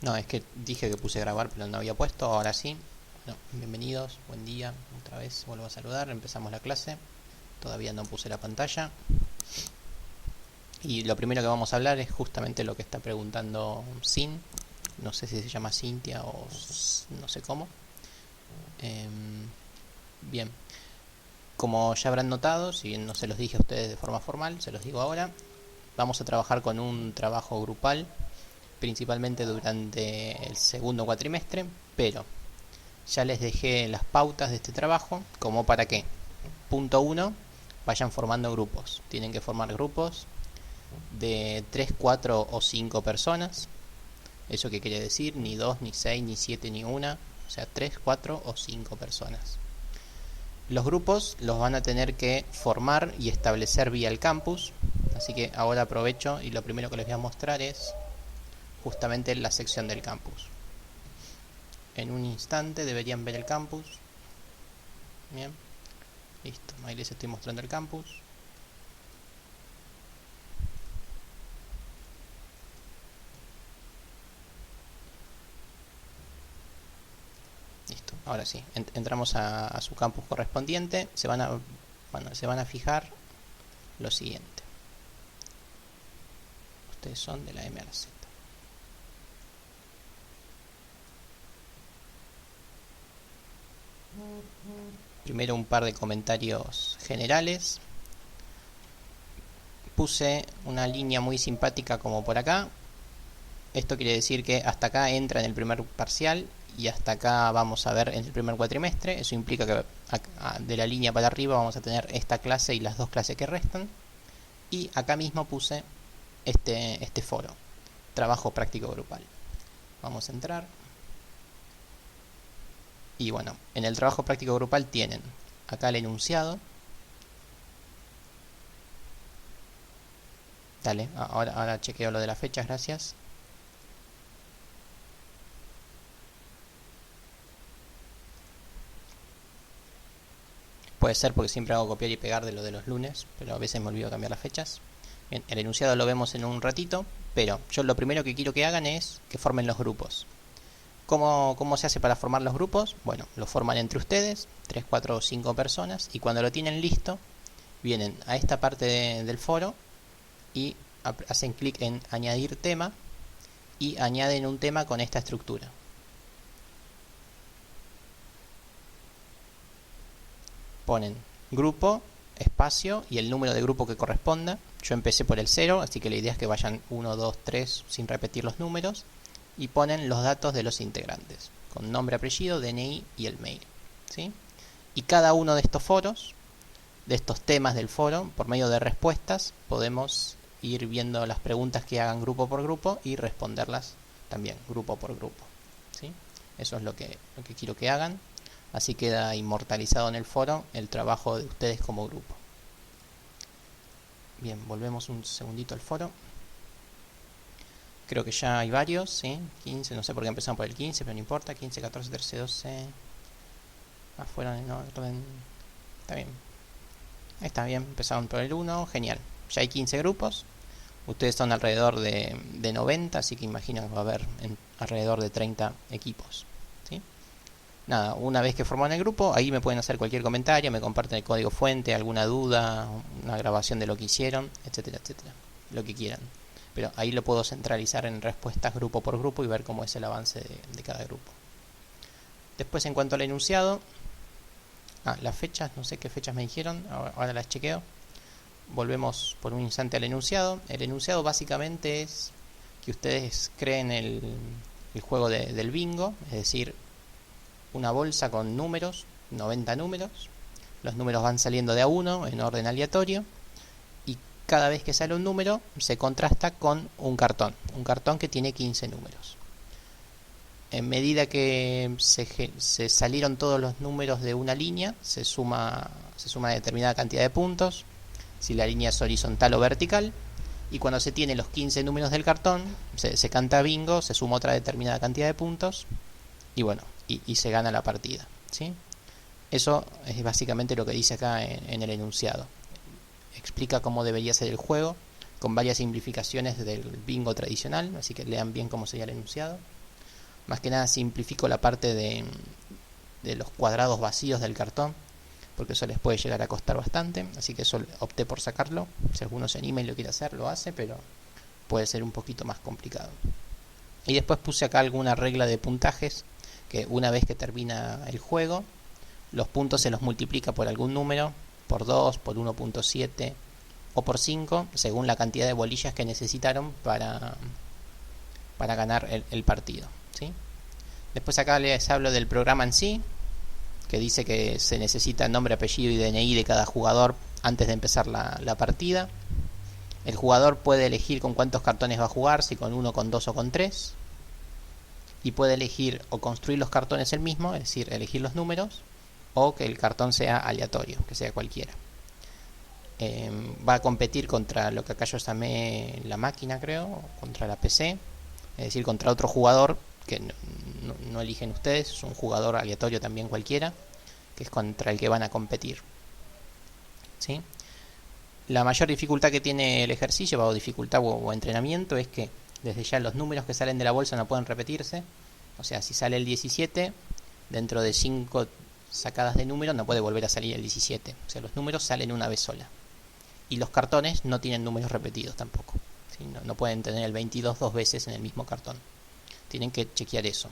No, es que dije que puse grabar, pero no había puesto, ahora sí. Bueno, bienvenidos, buen día, otra vez vuelvo a saludar, empezamos la clase. Todavía no puse la pantalla. Y lo primero que vamos a hablar es justamente lo que está preguntando Sin. No sé si se llama Cintia o no sé cómo. Bien, como ya habrán notado, si bien no se los dije a ustedes de forma formal, se los digo ahora. Vamos a trabajar con un trabajo grupal, principalmente durante el segundo cuatrimestre, pero ya les dejé las pautas de este trabajo, como para que, punto uno, vayan formando grupos. Tienen que formar grupos de 3, 4 o 5 personas. ¿Eso qué quiere decir? Ni 2, ni 6, ni 7, ni una. O sea, 3, 4 o 5 personas. Los grupos los van a tener que formar y establecer vía el campus. Así que ahora aprovecho y lo primero que les voy a mostrar es justamente la sección del campus. En un instante deberían ver el campus. Bien, listo, ahí les estoy mostrando el campus. Listo, ahora sí, entramos a su campus correspondiente. Se van a fijar lo siguiente. Ustedes son de la M a la Z. Primero un par de comentarios generales. Puse una línea muy simpática como por acá. Esto quiere decir que hasta acá entra en el primer parcial y hasta acá vamos a ver en el primer cuatrimestre. Eso implica que de la línea para arriba vamos a tener esta clase y las dos clases que restan. Y acá mismo puse este foro, trabajo práctico grupal. Vamos a entrar. Y bueno, en el trabajo práctico grupal tienen acá el enunciado. Dale, ahora chequeo lo de las fechas, gracias. Puede ser porque siempre hago copiar y pegar de lo de los lunes, pero a veces me olvido cambiar las fechas. Bien, el enunciado lo vemos en un ratito, pero yo lo primero que quiero que hagan es que formen los grupos. ¿Cómo se hace para formar los grupos? Bueno, lo forman entre ustedes, 3, 4 o 5 personas, y cuando lo tienen listo, vienen a esta parte del foro y hacen clic en añadir tema y añaden un tema con esta estructura. Ponen grupo, espacio y el número de grupo que corresponda. Yo empecé por el 0, así que la idea es que vayan 1, 2, 3 sin repetir los números. Y ponen los datos de los integrantes, con nombre, apellido, DNI y el mail, ¿sí? Y cada uno de estos foros, de estos temas del foro, por medio de respuestas, podemos ir viendo las preguntas que hagan grupo por grupo y responderlas también grupo por grupo, ¿sí? Eso es lo que quiero que hagan. Así queda inmortalizado en el foro el trabajo de ustedes como grupo. Bien, volvemos un segundito al foro. Creo que ya hay varios, ¿sí? 15, no sé por qué empezamos por el 15, pero no importa. 15, 14, 13, 12. Fueron en orden. Está bien. Está bien, empezaron por el 1, genial. Ya hay 15 grupos. Ustedes son alrededor de 90, así que imagino que va a haber alrededor de 30 equipos, ¿sí? Nada, una vez que forman el grupo, ahí me pueden hacer cualquier comentario, me comparten el código fuente, alguna duda, una grabación de lo que hicieron, etcétera, etcétera. Lo que quieran. Pero ahí lo puedo centralizar en respuestas grupo por grupo y ver cómo es el avance de cada grupo. Después, en cuanto al enunciado, las fechas, no sé qué fechas me dijeron, ahora las chequeo. Volvemos por un instante al enunciado. El enunciado básicamente es que ustedes creen el juego del bingo, es decir, una bolsa con números, 90 números. Los números van saliendo de a uno en orden aleatorio. Cada vez que sale un número se contrasta con un cartón que tiene 15 números. En medida que se salieron todos los números de una línea, se suma determinada cantidad de puntos, si la línea es horizontal o vertical, y cuando se tiene los 15 números del cartón, se canta bingo, se suma otra determinada cantidad de puntos, y bueno, y se gana la partida, ¿sí? Eso es básicamente lo que dice acá en el enunciado. Explica cómo debería ser el juego, con varias simplificaciones del bingo tradicional, así que lean bien cómo sería el enunciado. Más que nada simplifico la parte de los cuadrados vacíos del cartón, porque eso les puede llegar a costar bastante, así que eso opté por sacarlo. Si alguno se anima y lo quiere hacer, lo hace, pero puede ser un poquito más complicado. Y después puse acá alguna regla de puntajes, que una vez que termina el juego, los puntos se los multiplica por algún número, por 2, por 1.7 o por 5, según la cantidad de bolillas que necesitaron para ganar el partido, ¿sí? Después acá les hablo del programa en sí, que dice que se necesita nombre, apellido y DNI de cada jugador antes de empezar la partida. El jugador puede elegir con cuántos cartones va a jugar, si con 1, con 2 o con 3. Y puede elegir o construir los cartones él mismo, es decir, elegir los números, o que el cartón sea aleatorio, que sea cualquiera. Va a competir contra lo que acá yo llamé la máquina, creo, contra la PC, es decir, contra otro jugador que no eligen ustedes, es un jugador aleatorio también cualquiera, que es contra el que van a competir, ¿sí? La mayor dificultad que tiene el ejercicio, o dificultad o entrenamiento, es que desde ya los números que salen de la bolsa no pueden repetirse. O sea, si sale el 17, dentro de 5 sacadas de números no puede volver a salir el 17. O sea, los números salen una vez sola. Y los cartones no tienen números repetidos tampoco, ¿sí? No pueden tener el 22 dos veces en el mismo cartón. Tienen que chequear eso.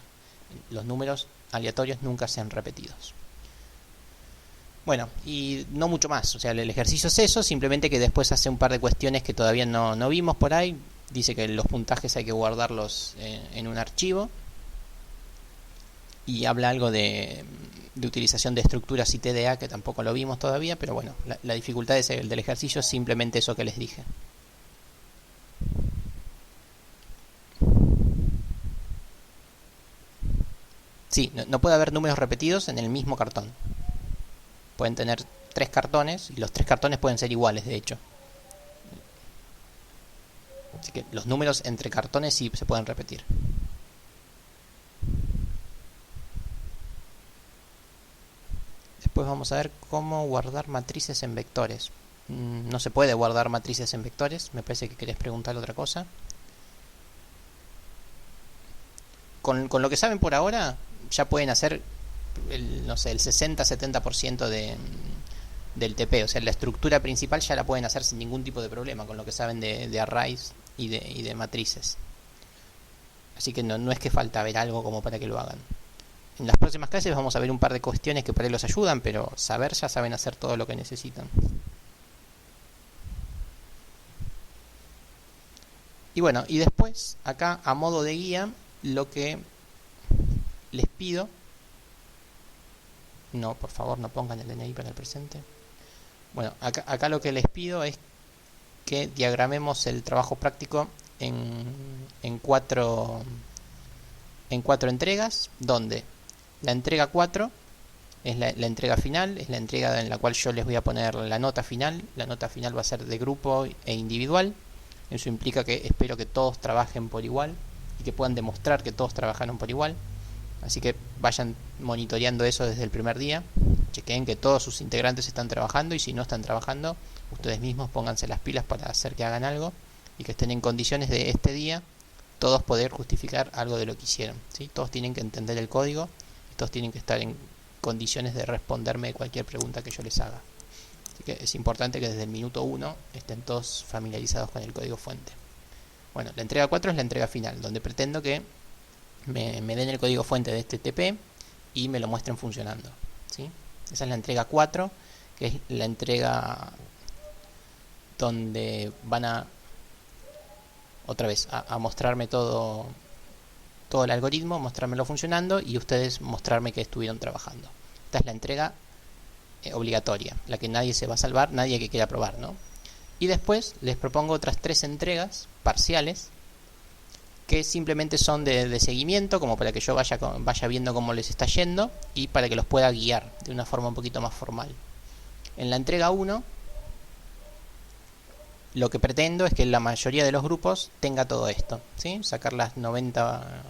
Los números aleatorios nunca sean repetidos. Bueno, y no mucho más. O sea, el ejercicio es eso, simplemente que después hace un par de cuestiones que todavía no vimos por ahí. Dice que los puntajes hay que guardarlos en un archivo. Y habla algo de utilización de estructuras y TDA, que tampoco lo vimos todavía, pero bueno, la dificultad del ejercicio es simplemente eso que les dije. Sí, no puede haber números repetidos en el mismo cartón. Pueden tener 3 cartones y los 3 cartones pueden ser iguales, de hecho. Así que los números entre cartones sí se pueden repetir. Después vamos a ver cómo guardar matrices en vectores. No se puede guardar matrices en vectores. Me parece que querés preguntar otra cosa. Con lo que saben por ahora, ya pueden hacer el 60-70% del TP. O sea, la estructura principal ya la pueden hacer sin ningún tipo de problema, con lo que saben de arrays y de matrices. Así que no es que falta ver algo como para que lo hagan. En las próximas clases vamos a ver un par de cuestiones que por ahí los ayudan, pero ya saben hacer todo lo que necesitan. Y bueno, y después, acá a modo de guía, lo que les pido... No, por favor, no pongan el DNI para el presente. Bueno, acá lo que les pido es que diagramemos el trabajo práctico en cuatro entregas, donde la entrega 4 es la entrega final, es la entrega en la cual yo les voy a poner la nota final. La nota final va a ser de grupo e individual. Eso implica que espero que todos trabajen por igual y que puedan demostrar que todos trabajaron por igual. Así que vayan monitoreando eso desde el primer día. Chequen que todos sus integrantes están trabajando, y si no están trabajando, ustedes mismos pónganse las pilas para hacer que hagan algo y que estén en condiciones de este día todos poder justificar algo de lo que hicieron, ¿sí? Todos tienen que entender el código y todos tienen que estar en condiciones de responderme cualquier pregunta que yo les haga. Así que es importante que desde el minuto 1 estén todos familiarizados con el código fuente. Bueno, la entrega 4 es la entrega final, donde pretendo que me den el código fuente de este TP y me lo muestren funcionando, ¿sí? Esa es la entrega 4, que es la entrega donde van a otra vez a mostrarme todo el algoritmo, mostrármelo funcionando y ustedes mostrarme que estuvieron trabajando. Esta es la entrega obligatoria, la que nadie se va a salvar, nadie que quiera probar, ¿no? Y después les propongo otras 3 entregas parciales que simplemente son de seguimiento, como para que yo vaya viendo cómo les está yendo y para que los pueda guiar de una forma un poquito más formal. En la entrega 1, lo que pretendo es que la mayoría de los grupos tenga todo esto, ¿sí? Sacar las 90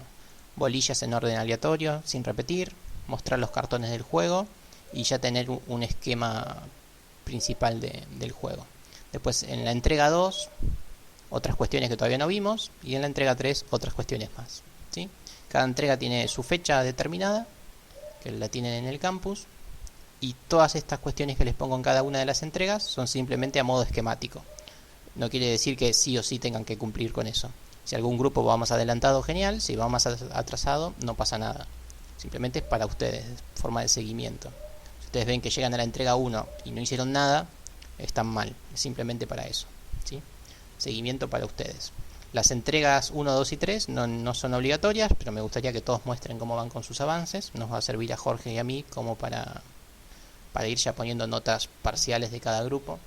bolillas en orden aleatorio sin repetir, mostrar los cartones del juego y ya tener un esquema principal del juego. Después en la entrega 2, otras cuestiones que todavía no vimos, y en la entrega 3 otras cuestiones más, ¿sí? Cada entrega tiene su fecha determinada, que la tienen en el campus, y todas estas cuestiones que les pongo en cada una de las entregas son simplemente a modo esquemático. No quiere decir que sí o sí tengan que cumplir con eso. Si algún grupo va más adelantado, genial. Si va más atrasado, no pasa nada. Simplemente es para ustedes, forma de seguimiento. Si ustedes ven que llegan a la entrega 1 y no hicieron nada, están mal. Es simplemente para eso, ¿sí? Seguimiento para ustedes. Las entregas 1, 2 y 3 no son obligatorias, pero me gustaría que todos muestren cómo van con sus avances. Nos va a servir a Jorge y a mí como para ir ya poniendo notas parciales de cada grupo.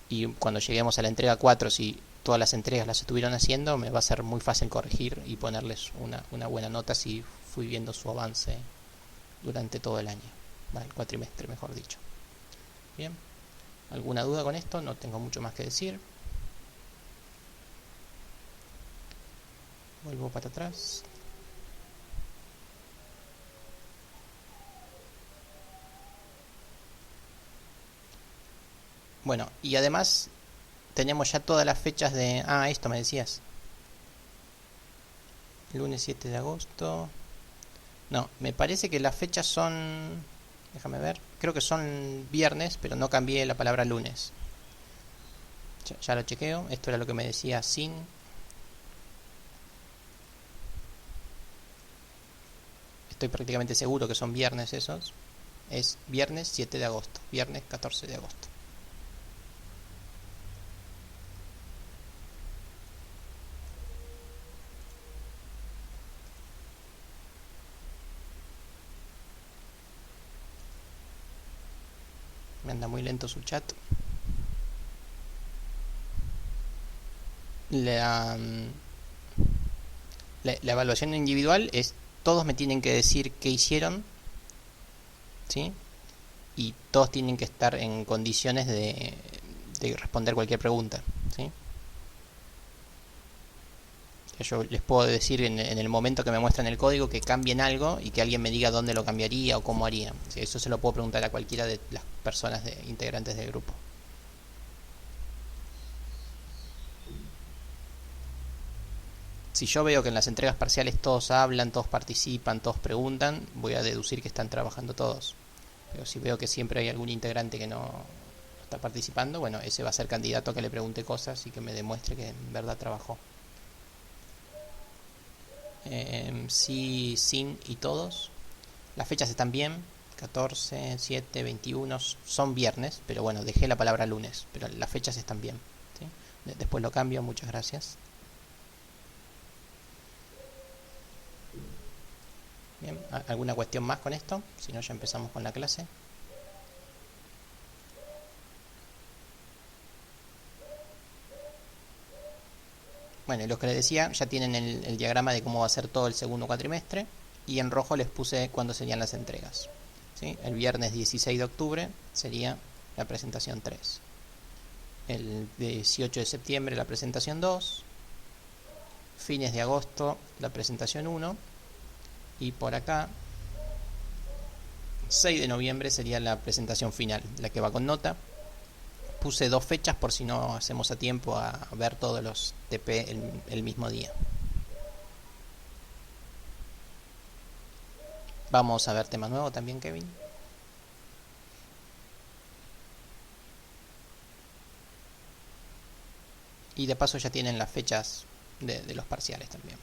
Y cuando lleguemos a la entrega 4, si todas las entregas las estuvieron haciendo, me va a ser muy fácil corregir y ponerles una buena nota si fui viendo su avance durante todo el año. Vale, el cuatrimestre, mejor dicho. Bien, ¿alguna duda con esto? No tengo mucho más que decir. Vuelvo para atrás. Bueno, y además tenemos ya todas las fechas de... Ah, esto me decías. Lunes 7 de agosto. No, me parece que las fechas son... Déjame ver. Creo que son viernes, pero no cambié la palabra lunes. Ya lo chequeo. Esto era lo que me decía Sin. Estoy prácticamente seguro que son viernes esos. Es viernes 7 de agosto. Viernes 14 de agosto. Me anda muy lento su chat. La evaluación individual es... Todos me tienen que decir qué hicieron, ¿sí? Y todos tienen que estar en condiciones de responder cualquier pregunta, ¿sí? Yo les puedo decir en el momento que me muestran el código que cambien algo y que alguien me diga dónde lo cambiaría o cómo haría. Eso se lo puedo preguntar a cualquiera de las personas integrantes del grupo. Si yo veo que en las entregas parciales todos hablan, todos participan, todos preguntan, voy a deducir que están trabajando todos. Pero si veo que siempre hay algún integrante que no está participando, bueno, ese va a ser candidato a que le pregunte cosas y que me demuestre que en verdad trabajó. Sí, sin y todos. Las fechas están bien. 14, 7, 21 son viernes, pero bueno, dejé la palabra lunes, pero las fechas están bien, ¿sí? Después lo cambio, muchas gracias. Bien, ¿alguna cuestión más con esto? Si no, ya empezamos con la clase. Bueno, y los que les decía, ya tienen el diagrama de cómo va a ser todo el segundo cuatrimestre. Y en rojo les puse cuándo serían las entregas, ¿sí? El viernes 16 de octubre sería la presentación 3. El 18 de septiembre la presentación 2. Fines de agosto la presentación 1. Y por acá 6 de noviembre sería la presentación final, la que va con nota. Puse 2 fechas por si no hacemos a tiempo a ver todos los TP el mismo día. Vamos a ver tema nuevo también, Kevin. Y de paso ya tienen las fechas de los parciales también.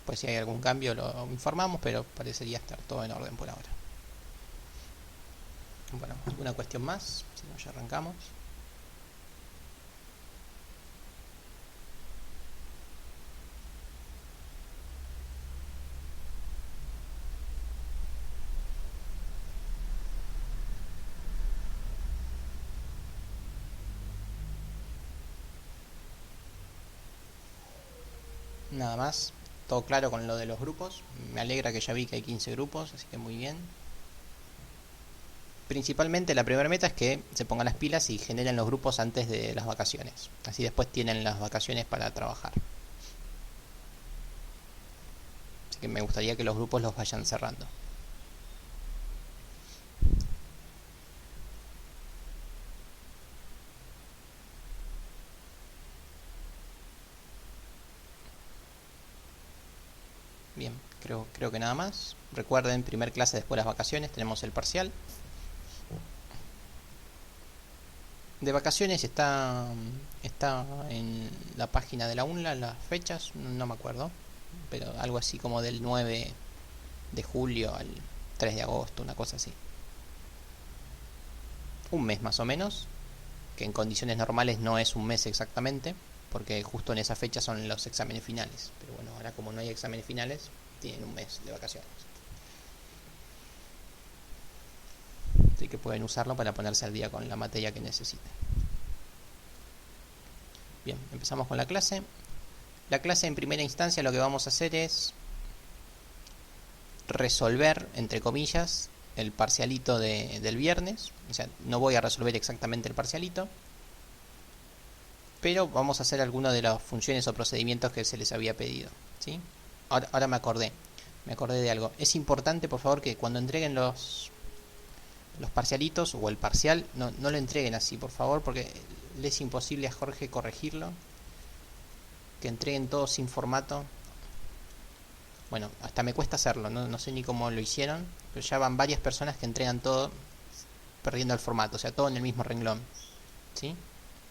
Pues si hay algún cambio lo informamos, pero parecería estar todo en orden por ahora. Bueno, ¿alguna cuestión más? Si no, ya arrancamos. Nada más. Todo claro con lo de los grupos. Me alegra que ya vi que hay 15 grupos, así que muy bien. Principalmente la primera meta es que se pongan las pilas y generen los grupos antes de las vacaciones. Así después tienen las vacaciones para trabajar. Así que me gustaría que los grupos los vayan cerrando. Bien. Creo que nada más. Recuerden, primer clase después de las vacaciones, tenemos el parcial. De vacaciones está en la página de la UNLA las fechas, no me acuerdo, pero algo así como del 9 de julio al 3 de agosto, una cosa así. Un mes más o menos, que en condiciones normales no es un mes exactamente, porque justo en esa fecha son los exámenes finales. Pero bueno, ahora como no hay exámenes finales, tienen un mes de vacaciones. Así que pueden usarlo para ponerse al día con la materia que necesiten. Bien, empezamos con la clase. La clase en primera instancia lo que vamos a hacer es resolver, entre comillas, el parcialito del viernes. O sea, no voy a resolver exactamente el parcialito, pero vamos a hacer algunas de las funciones o procedimientos que se les había pedido, ¿sí? Ahora me acordé de algo. Es importante, por favor, que cuando entreguen los parcialitos o el parcial, no lo entreguen así, por favor, porque le es imposible a Jorge corregirlo. Que entreguen todo sin formato. Bueno, hasta me cuesta hacerlo, no sé ni cómo lo hicieron, pero ya van varias personas que entregan todo perdiendo el formato, o sea, todo en el mismo renglón, ¿sí?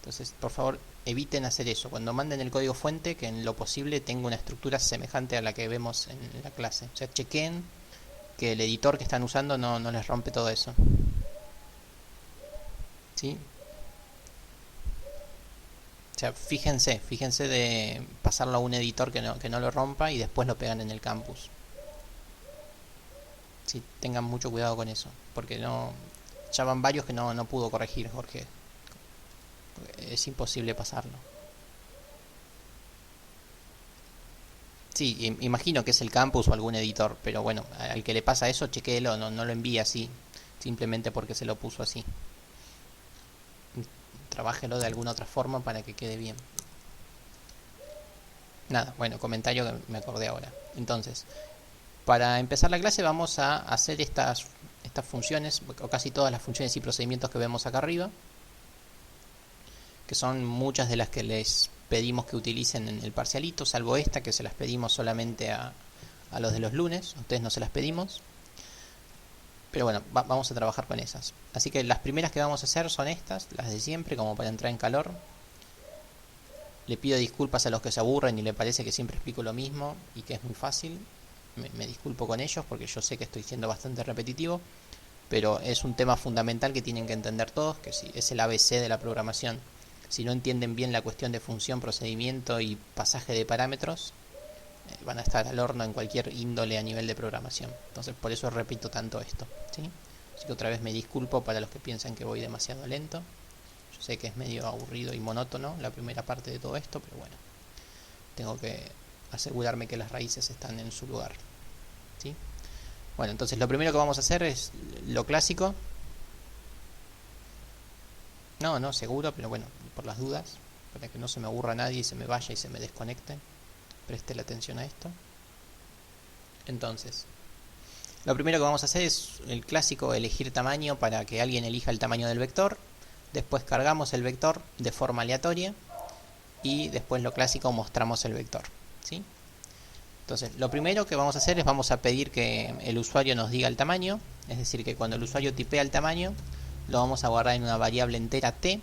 Entonces, por favor, eviten hacer eso. Cuando manden el código fuente, que en lo posible tenga una estructura semejante a la que vemos en la clase. O sea, chequen que el editor que están usando no les rompe todo eso, ¿sí? O sea, fíjense de pasarlo a un editor que no lo rompa y después lo pegan en el campus. Sí, tengan mucho cuidado con eso, porque ya van varios que no pudo corregir Jorge. Es imposible pasarlo. Sí, imagino que es el campus o algún editor, pero bueno, al que le pasa eso, chequéelo, no lo envíe así, simplemente porque se lo puso así. Trabájelo de alguna otra forma para que quede bien. Nada, bueno, comentario que me acordé ahora. Entonces, para empezar la clase vamos a hacer estas funciones, o casi todas las funciones y procedimientos que vemos acá arriba, que son muchas de las que les pedimos que utilicen en el parcialito, salvo esta que se las pedimos solamente a los de los lunes, a ustedes no se las pedimos. Pero bueno, vamos a trabajar con esas. Así que las primeras que vamos a hacer son estas, las de siempre, como para entrar en calor. Le pido disculpas a los que se aburren y le parece que siempre explico lo mismo y que es muy fácil. Me disculpo con ellos porque yo sé que estoy siendo bastante repetitivo, pero es un tema fundamental que tienen que entender todos, que es el ABC de la programación. Si no entienden bien la cuestión de función, procedimiento y pasaje de parámetros, van a estar al horno en cualquier índole a nivel de programación. Entonces por eso repito tanto esto, ¿sí? Así que otra vez me disculpo para los que piensan que voy demasiado lento. Yo sé que es medio aburrido y monótono la primera parte de todo esto, pero bueno, tengo que asegurarme que las raíces están en su lugar, ¿sí? Bueno, entonces lo primero que vamos a hacer es lo clásico. No, seguro, pero bueno, por las dudas, para que no se me aburra nadie y se me vaya y se me desconecte, preste la atención a esto. Entonces, lo primero que vamos a hacer es el clásico elegir tamaño para que alguien elija el tamaño del vector. Después cargamos el vector de forma aleatoria y después lo clásico mostramos el vector, ¿sí? Entonces, lo primero que vamos a hacer es vamos a pedir que el usuario nos diga el tamaño, es decir, que cuando el usuario tipea el tamaño, lo vamos a guardar en una variable entera t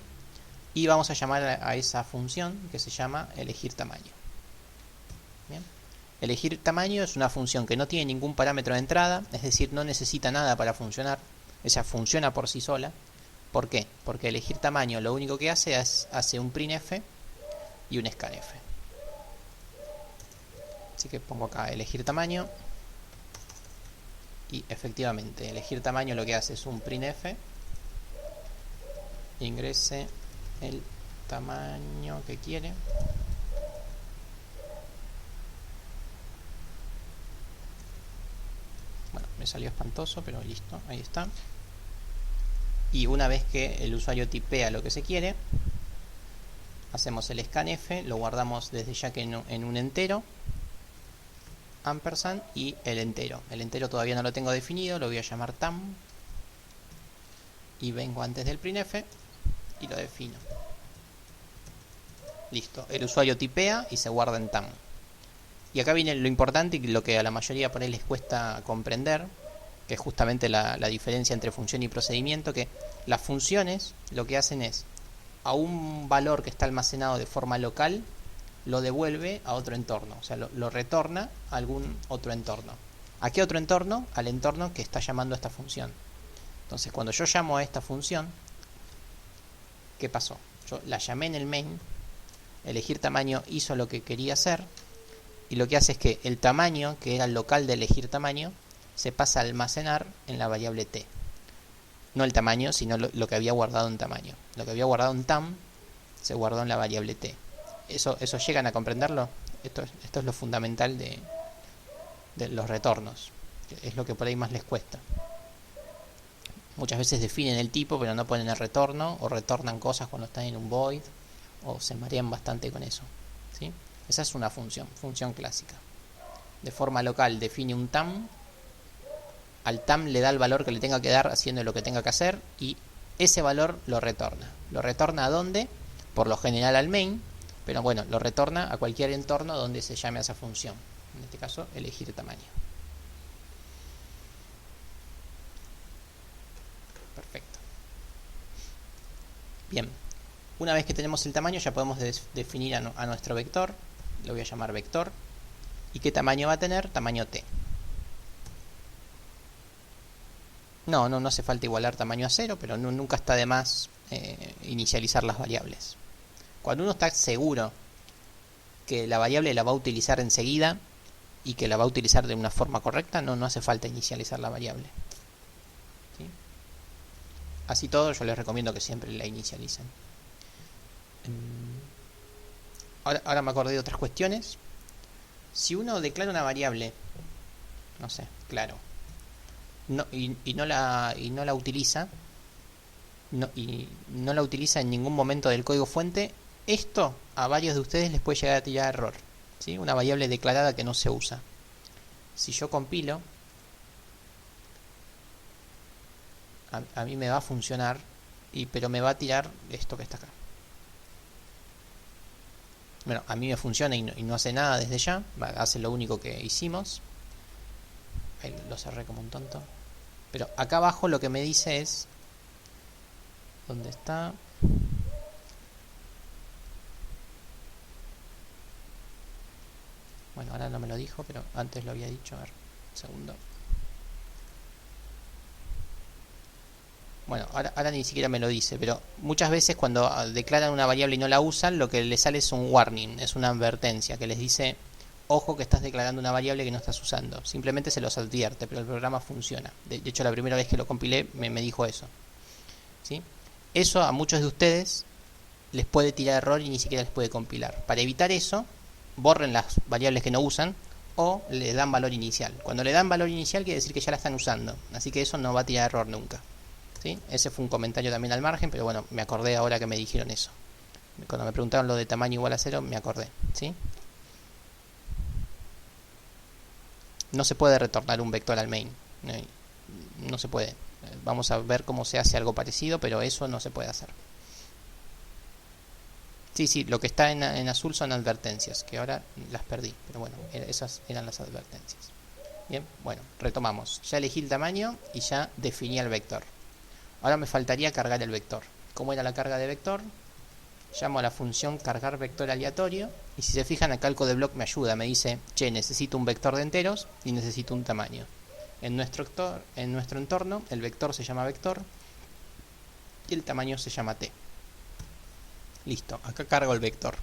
y vamos a llamar a esa función que se llama elegir tamaño. Bien. Elegir tamaño es una función que no tiene ningún parámetro de entrada, es decir, no necesita nada para funcionar, ella funciona por sí sola. ¿Por qué? Porque elegir tamaño lo único que hace es un printf y un scanf. Así que pongo acá elegir tamaño y efectivamente elegir tamaño lo que hace es un printf, ingrese el tamaño que quiere. Bueno, me salió espantoso, pero listo, ahí está. Y una vez que el usuario tipea lo que se quiere, hacemos el scanf, lo guardamos desde ya que en un entero, ampersand y el entero. El entero todavía no lo tengo definido, lo voy a llamar tam. Y vengo antes del printf y lo defino. Listo, el usuario tipea y se guarda en tam. Y acá viene lo importante y lo que a la mayoría por ahí les cuesta comprender, que es justamente la diferencia entre función y procedimiento, que las funciones lo que hacen es, a un valor que está almacenado de forma local, lo devuelve a otro entorno, o sea, lo retorna a algún otro entorno. ¿A qué otro entorno? Al entorno que está llamando a esta función. Entonces, cuando yo llamo a esta función, ¿qué pasó? Yo la llamé en el main, elegir tamaño hizo lo que quería hacer, y lo que hace es que el tamaño, que era el local de elegir tamaño, se pasa a almacenar en la variable t. No el tamaño, sino lo que había guardado en tamaño. Lo que había guardado en tam se guardó en la variable t. ¿Eso llegan a comprenderlo? Esto es lo fundamental de los retornos. Es lo que por ahí más les cuesta. Muchas veces definen el tipo, pero no ponen el retorno, o retornan cosas cuando están en un void, o se marean bastante con eso, ¿sí? Esa es una función clásica. De forma local define un tam, al tam le da el valor que le tenga que dar haciendo lo que tenga que hacer, y ese valor lo retorna. ¿Lo retorna a dónde? Por lo general al main, pero bueno, lo retorna a cualquier entorno donde se llame a esa función. En este caso, elegir tamaño. Perfecto. Bien, una vez que tenemos el tamaño ya podemos definir a nuestro vector. Lo voy a llamar vector. ¿Y qué tamaño va a tener? Tamaño t. No hace falta igualar tamaño a 0, pero nunca está de más inicializar las variables. Cuando uno está seguro que la variable la va a utilizar enseguida y que la va a utilizar de una forma correcta, no hace falta inicializar la variable. ¿Sí? Así todo, yo les recomiendo que siempre la inicialicen. Ahora me acordé de otras cuestiones. Si uno declara una variable, no sé, claro, y no la utiliza, y no la utiliza en ningún momento del código fuente, esto a varios de ustedes les puede llegar a tirar error, ¿sí? Una variable declarada que no se usa. Si yo compilo, a mí me va a funcionar, pero me va a tirar esto que está acá. Bueno, a mí me funciona y no hace nada desde ya, hace lo único que hicimos. Ahí lo cerré como un tonto. Pero acá abajo lo que me dice es... ¿Dónde está? Bueno, ahora no me lo dijo, pero antes lo había dicho. A ver, un segundo. Bueno, ahora ni siquiera me lo dice, pero muchas veces cuando declaran una variable y no la usan, lo que les sale es un warning, es una advertencia que les dice: ojo que estás declarando una variable que no estás usando. Simplemente se los advierte, pero el programa funciona. De hecho, la primera vez que lo compilé me dijo eso, ¿sí? Eso a muchos de ustedes les puede tirar error y ni siquiera les puede compilar. Para evitar eso, borren las variables que no usan o le dan valor inicial. Cuando le dan valor inicial quiere decir que ya la están usando, así que eso no va a tirar error nunca, ¿sí? Ese fue un comentario también al margen, pero bueno, me acordé ahora que me dijeron eso. Cuando me preguntaron lo de tamaño igual a 0, me acordé, ¿sí? No se puede retornar un vector al main. No se puede. Vamos a ver cómo se hace algo parecido, pero eso no se puede hacer. Sí, lo que está en azul son advertencias, que ahora las perdí, pero bueno, esas eran las advertencias. Bien, bueno, retomamos. Ya elegí el tamaño y ya definí el vector. Ahora me faltaría cargar el vector. ¿Cómo era la carga de vector? Llamo a la función cargar vector aleatorio, y si se fijan acá el codeblock me ayuda, me dice: che, necesito un vector de enteros y necesito un tamaño. En nuestro entorno el vector se llama vector y el tamaño se llama t. Listo, acá cargo el vector.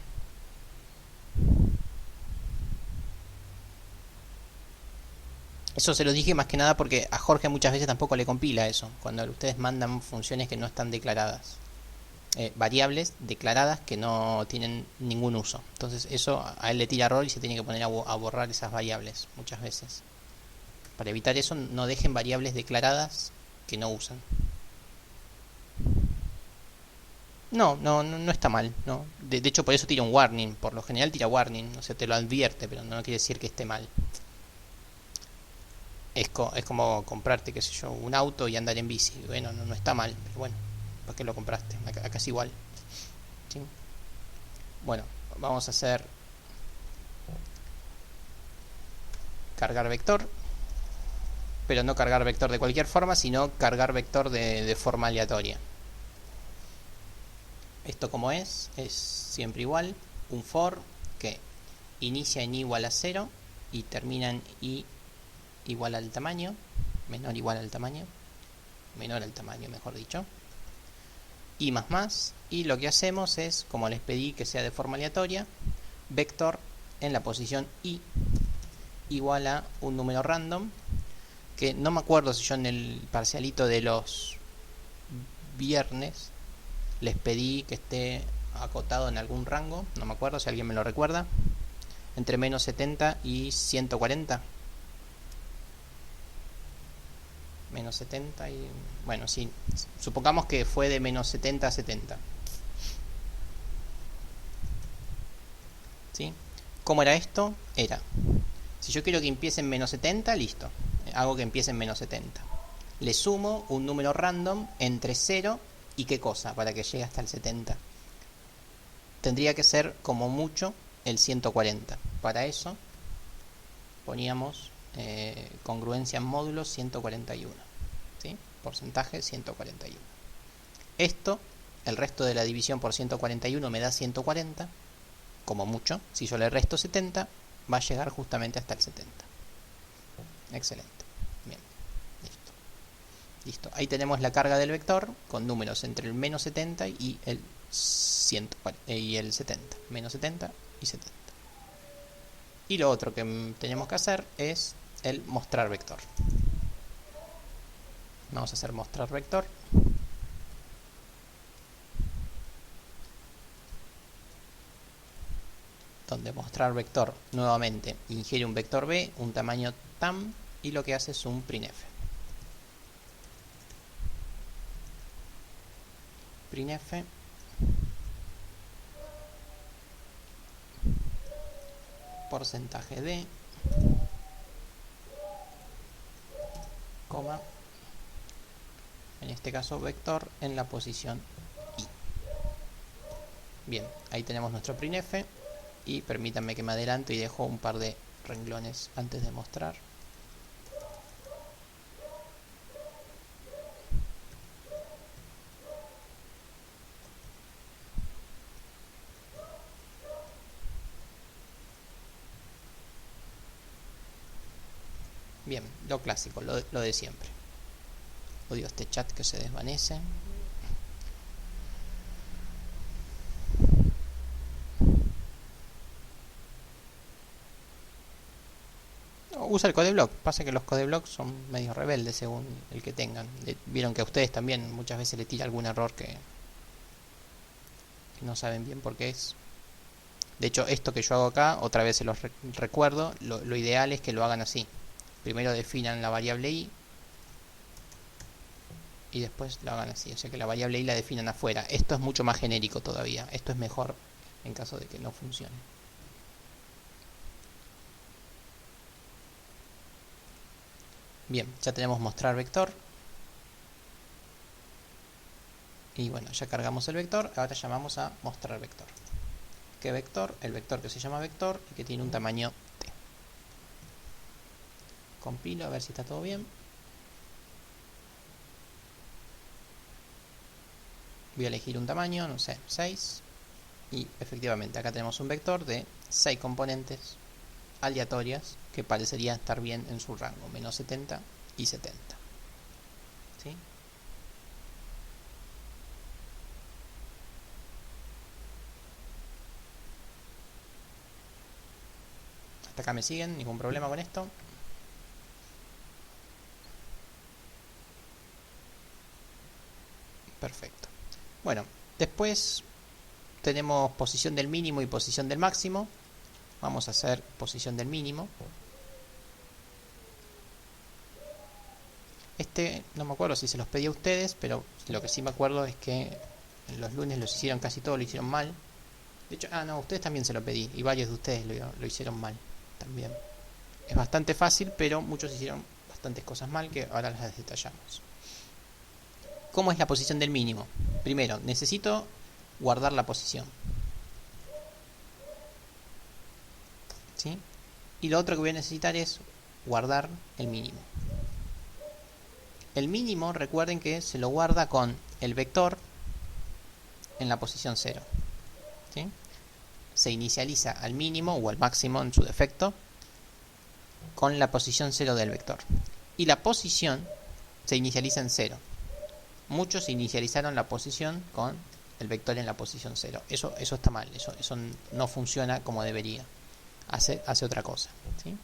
Eso se lo dije más que nada porque a Jorge muchas veces tampoco le compila eso, cuando ustedes mandan funciones que no están declaradas. Variables declaradas que no tienen ningún uso. Entonces eso a él le tira error y se tiene que poner a borrar esas variables muchas veces. Para evitar eso, no dejen variables declaradas que no usan. No está mal, no. De hecho, por eso tira un warning. Por lo general tira warning, o sea, te lo advierte, pero no quiere decir que esté mal. Es como comprarte, qué sé yo, un auto y andar en bici. Bueno, no está mal, pero bueno, ¿para qué lo compraste? Acá es igual, ¿sí? Bueno, vamos a hacer cargar vector, pero no cargar vector de cualquier forma, sino cargar vector de forma aleatoria. Esto como es siempre igual, un for que inicia en i igual a 0 y termina en i igual al tamaño, menor igual al tamaño, menor al tamaño mejor dicho, i más, y lo que hacemos es, como les pedí que sea de forma aleatoria, vector en la posición i igual a un número random, que no me acuerdo si yo en el parcialito de los viernes les pedí que esté acotado en algún rango, no me acuerdo si alguien me lo recuerda, entre menos 70 y 140. Menos 70 y... bueno, sí, supongamos que fue de menos 70 a 70. ¿Sí? ¿Cómo era esto? Era, si yo quiero que empiece en menos 70, listo, hago que empiece en menos 70. Le sumo un número random entre 0 y qué cosa para que llegue hasta el 70. Tendría que ser como mucho el 140. Para eso poníamos congruencia en módulos 141. ¿Sí? Porcentaje 141. Esto, el resto de la división por 141 me da 140, como mucho. Si yo le resto 70, va a llegar justamente hasta el 70. Excelente. Bien. Listo. Listo. Ahí tenemos la carga del vector con números entre el menos 70 y el 140, y el 70. Menos 70 y 70. Y lo otro que tenemos que hacer es el mostrar vector. Vamos a hacer mostrar vector. Donde mostrar vector nuevamente ingiere un vector b, un tamaño tam, y lo que hace es un printf. Printf porcentaje de, coma, en este caso vector en la posición i. Bien, ahí tenemos nuestro printf, y permítanme que me adelanto y dejo un par de renglones antes de mostrar. Bien, lo clásico, lo de siempre. Odio este chat que se desvanece. Usa el codeblock. Pasa que los codeblocks son medio rebeldes según el que tengan. Vieron que a ustedes también muchas veces le tira algún error que no saben bien por qué es. De hecho, esto que yo hago acá, otra vez se los recuerdo, lo ideal es que lo hagan así. Primero definan la variable i y después lo hagan así. O sea que la variable i la definan afuera. Esto es mucho más genérico todavía. Esto es mejor en caso de que no funcione. Bien, ya tenemos mostrar vector. Y bueno, ya cargamos el vector. Ahora llamamos a mostrar vector. ¿Qué vector? El vector que se llama vector y que tiene un tamaño t. Compilo a ver si está todo bien. Voy a elegir un tamaño, no sé, 6. Y efectivamente acá tenemos un vector de 6 componentes aleatorias que parecería estar bien en su rango, menos 70 y 70. ¿Sí? Hasta acá me siguen, ningún problema con esto. Perfecto. Bueno, después tenemos posición del mínimo y posición del máximo. Vamos a hacer posición del mínimo. Este no me acuerdo si se los pedí a ustedes, pero lo que sí me acuerdo es que en los lunes los hicieron casi todos, lo hicieron mal. De hecho, no, a ustedes también se lo pedí y varios de ustedes lo hicieron mal también. Es bastante fácil, pero muchos hicieron bastantes cosas mal que ahora las detallamos. ¿Cómo es la posición del mínimo? Primero, necesito guardar la posición. ¿Sí? Y lo otro que voy a necesitar es guardar el mínimo. El mínimo, recuerden que se lo guarda con el vector en la posición 0. ¿Sí? Se inicializa al mínimo o al máximo en su defecto con la posición 0 del vector. Y la posición se inicializa en 0. Muchos inicializaron la posición con el vector en la posición 0. Eso está mal, eso no funciona como debería. Hace otra cosa. ¿Sí?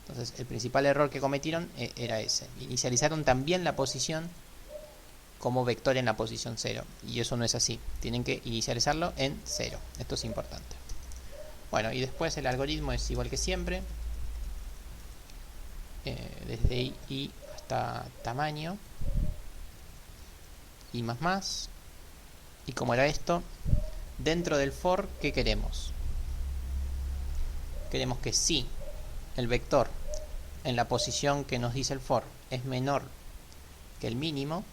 Entonces el principal error que cometieron era ese. Inicializaron también la posición como vector en la posición 0. Y eso no es así. Tienen que inicializarlo en 0. Esto es importante. Bueno, y después el algoritmo es igual que siempre. Desde i hasta tamaño. I más. Y como era esto, dentro del for, ¿qué queremos? Queremos que si el vector en la posición que nos dice el for es menor que el mínimo,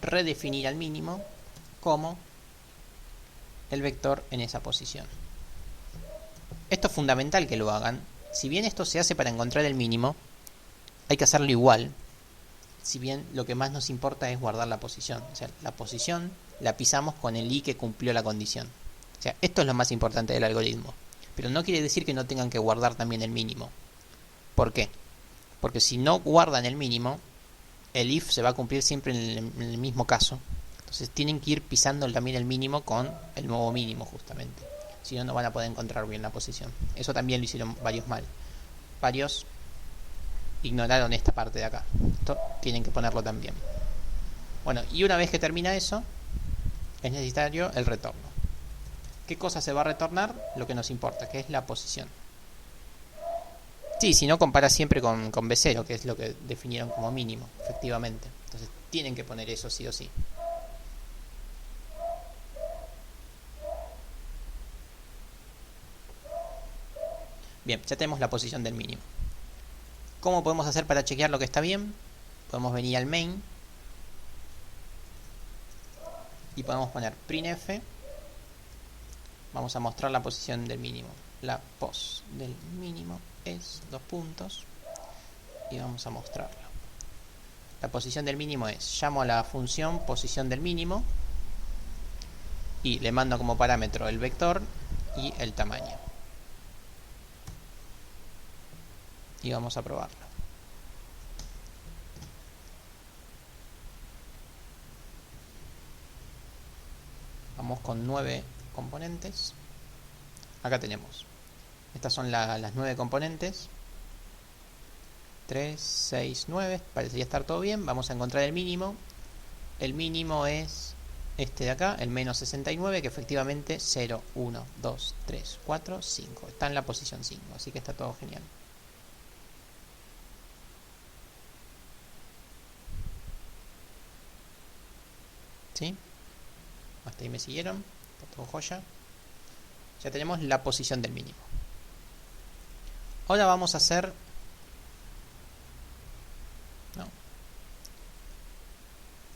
redefinir al mínimo como el vector en esa posición. Esto es fundamental que lo hagan. Si bien esto se hace para encontrar el mínimo, hay que hacerlo igual. Si bien lo que más nos importa es guardar la posición. O sea, la posición la pisamos con el i que cumplió la condición. O sea, esto es lo más importante del algoritmo. Pero no quiere decir que no tengan que guardar también el mínimo. ¿Por qué? Porque si no guardan el mínimo, el if se va a cumplir siempre en el mismo caso. Entonces tienen que ir pisando también el mínimo con el nuevo mínimo justamente. Si no, no van a poder encontrar bien la posición. Eso también lo hicieron varios mal. Varios ignoraron esta parte de acá. Esto tienen que ponerlo también. Bueno, y una vez que termina eso, es necesario el retorno. ¿Qué cosa se va a retornar? Lo que nos importa, que es la posición. Sí, si no, compara siempre con B0, que es lo que definieron como mínimo, efectivamente. Entonces tienen que poner eso sí o sí. Bien, ya tenemos la posición del mínimo. ¿Cómo podemos hacer para chequear lo que está bien? Podemos venir al main y podemos poner printf. Vamos a mostrar la posición del mínimo. La pos del mínimo es 2 puntos y vamos a mostrarlo. La posición del mínimo es, llamo a la función posición del mínimo y le mando como parámetro el vector y el tamaño. Y vamos a probarlo. Vamos con 9 componentes. Acá tenemos. Estas son las 9 componentes. 3, 6, 9. Parecería estar todo bien. Vamos a encontrar el mínimo. El mínimo es este de acá, el menos 69, que efectivamente 0, 1, 2, 3, 4, 5. Está en la posición 5, así que está todo genial. ¿Sí? Hasta ahí me siguieron. Está todo joya. Ya tenemos la posición del mínimo. Ahora vamos a hacer... No.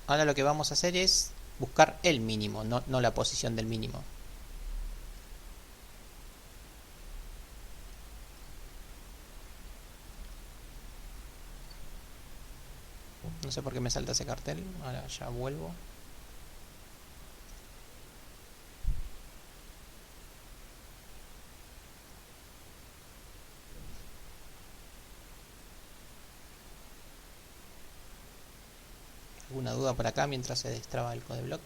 Ahora lo que vamos a hacer es buscar el mínimo, no la posición del mínimo. No sé por qué me salta ese cartel. Ahora ya vuelvo. ¿Alguna duda por acá mientras se destraba el codeblock?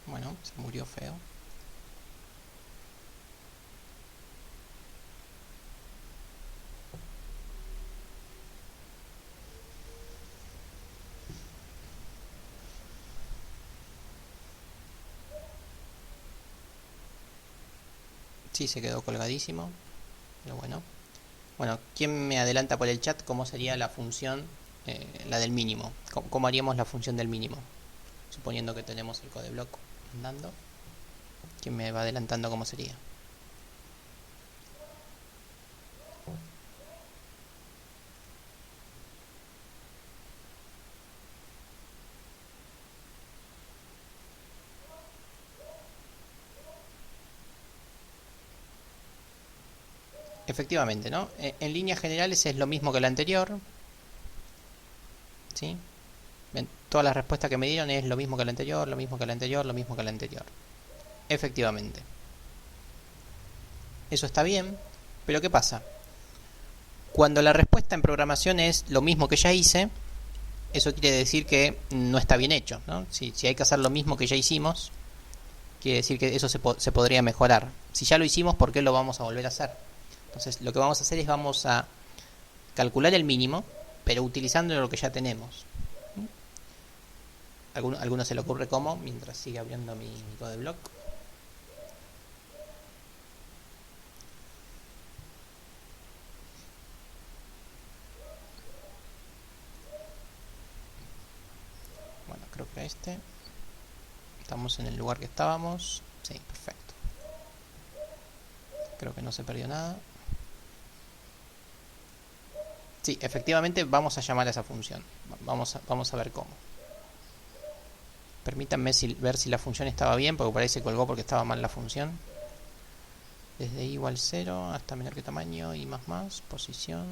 Bueno, se murió feo. Sí, se quedó colgadísimo. Pero bueno. Bueno, ¿quién me adelanta por el chat cómo sería la función, la del mínimo? ¿Cómo haríamos la función del mínimo? Suponiendo que tenemos el codeblock andando. ¿Quién me va adelantando cómo sería? efectivamente, ¿no? En líneas generales es lo mismo que la anterior, ¿sí? Todas las respuestas que me dieron es lo mismo que la anterior, lo mismo que la anterior, lo mismo que la anterior. Efectivamente. Eso está bien, pero ¿qué pasa? Cuando la respuesta en programación es lo mismo que ya hice, eso quiere decir que no está bien hecho, ¿no? Si hay que hacer lo mismo que ya hicimos, quiere decir que eso se podría mejorar. Si ya lo hicimos, ¿por qué lo vamos a volver a hacer? Entonces, lo que vamos a hacer es vamos a calcular el mínimo, pero utilizando lo que ya tenemos. ¿Alguno se le ocurre cómo? Mientras sigue abriendo mi codeblock. Bueno, creo que este. Estamos en el lugar que estábamos. Sí, perfecto. Creo que no se perdió nada. Sí, efectivamente vamos a llamar a esa función. Vamos a ver cómo. Permítanme ver si la función estaba bien, porque por ahí se colgó porque estaba mal la función. Desde i igual 0 hasta menor que tamaño, y más, posición.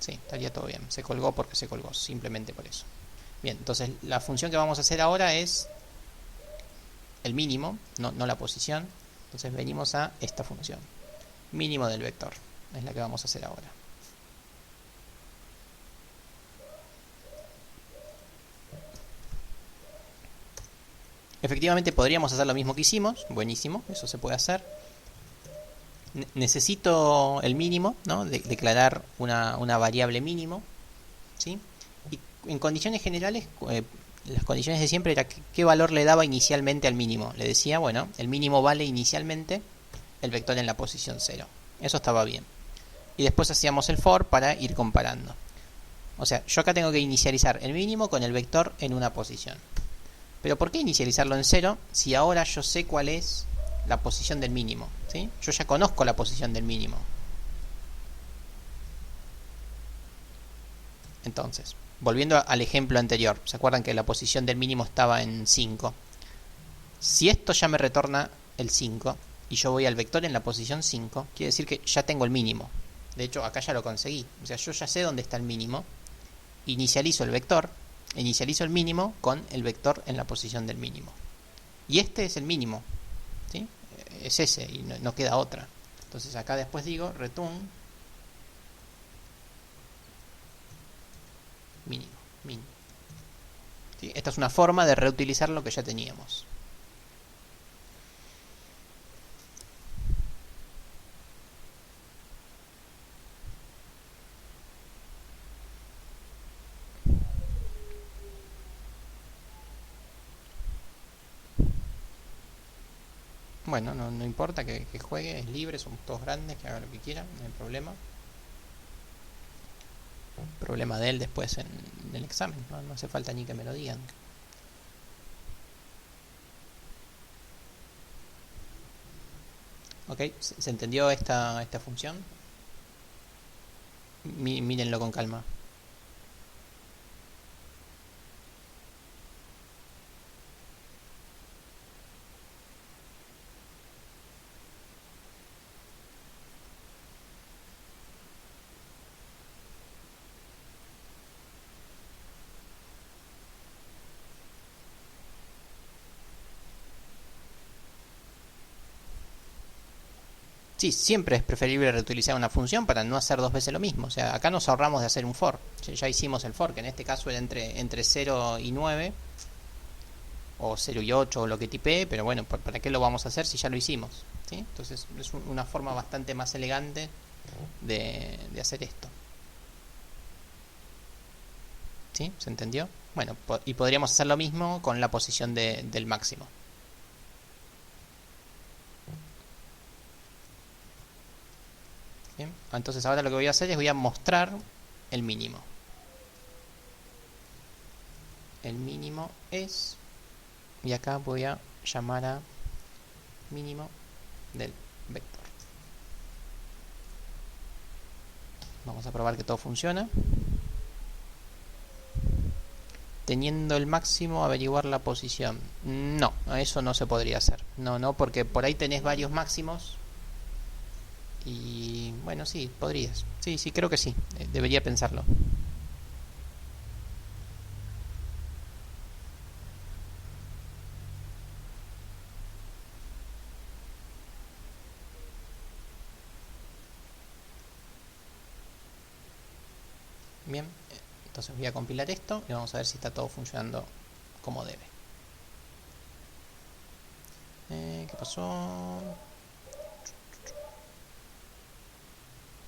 Sí, estaría todo bien. Se colgó porque se colgó, simplemente por eso. Bien, entonces la función que vamos a hacer ahora es el mínimo, no la posición. Entonces venimos a esta función. Mínimo del vector. Es la que vamos a hacer ahora. Efectivamente podríamos hacer lo mismo que hicimos. Buenísimo, eso se puede hacer. Necesito el mínimo, ¿no? Declarar una variable mínimo, ¿sí? Y en condiciones generales, las condiciones de siempre era qué valor le daba inicialmente al mínimo. Le decía, bueno, el mínimo vale inicialmente el vector en la posición 0. Eso estaba bien. Y después hacíamos el for para ir comparando. O sea, yo acá tengo que inicializar el mínimo con el vector en una posición. Pero ¿por qué inicializarlo en 0 si ahora yo sé cuál es la posición del mínimo? ¿Sí? Yo ya conozco la posición del mínimo. Entonces, volviendo al ejemplo anterior, ¿se acuerdan que la posición del mínimo estaba en 5? Si esto ya me retorna el 5 y yo voy al vector en la posición 5, quiere decir que ya tengo el mínimo. De hecho, acá ya lo conseguí. O sea, yo ya sé dónde está el mínimo. Inicializo el vector, inicializo el mínimo con el vector en la posición del mínimo. Y este es el mínimo, ¿sí? Es ese y no queda otra. Entonces acá después digo return mínimo. ¿Sí? Esta es una forma de reutilizar lo que ya teníamos. Bueno, no importa que juegue, es libre, somos todos grandes, que haga lo que quiera, no hay problema. Problema de él después en el examen, no hace falta ni que me lo digan. Ok, ¿se entendió esta función? Mírenlo con calma. Sí, siempre es preferible reutilizar una función para no hacer dos veces lo mismo. O sea, acá nos ahorramos de hacer un for. Ya hicimos el for, que en este caso era entre 0 y 9, o 0 y 8, o lo que tipee, pero bueno, ¿para qué lo vamos a hacer si ya lo hicimos? ¿Sí? Entonces es una forma bastante más elegante de hacer esto. ¿Sí? ¿Se entendió? Bueno, y podríamos hacer lo mismo con la posición del máximo. ¿Bien? Entonces ahora lo que voy a hacer es voy a mostrar el mínimo. El mínimo es, y acá voy a llamar a mínimo del vector. Vamos a probar que todo funciona. Teniendo el máximo, averiguar la posición. No, eso no se podría hacer. No, porque por ahí tenés varios máximos Y bueno, sí, podrías. Sí, sí, creo que sí. Debería pensarlo. Bien, entonces voy a compilar esto y vamos a ver si está todo funcionando como debe. ¿Qué pasó?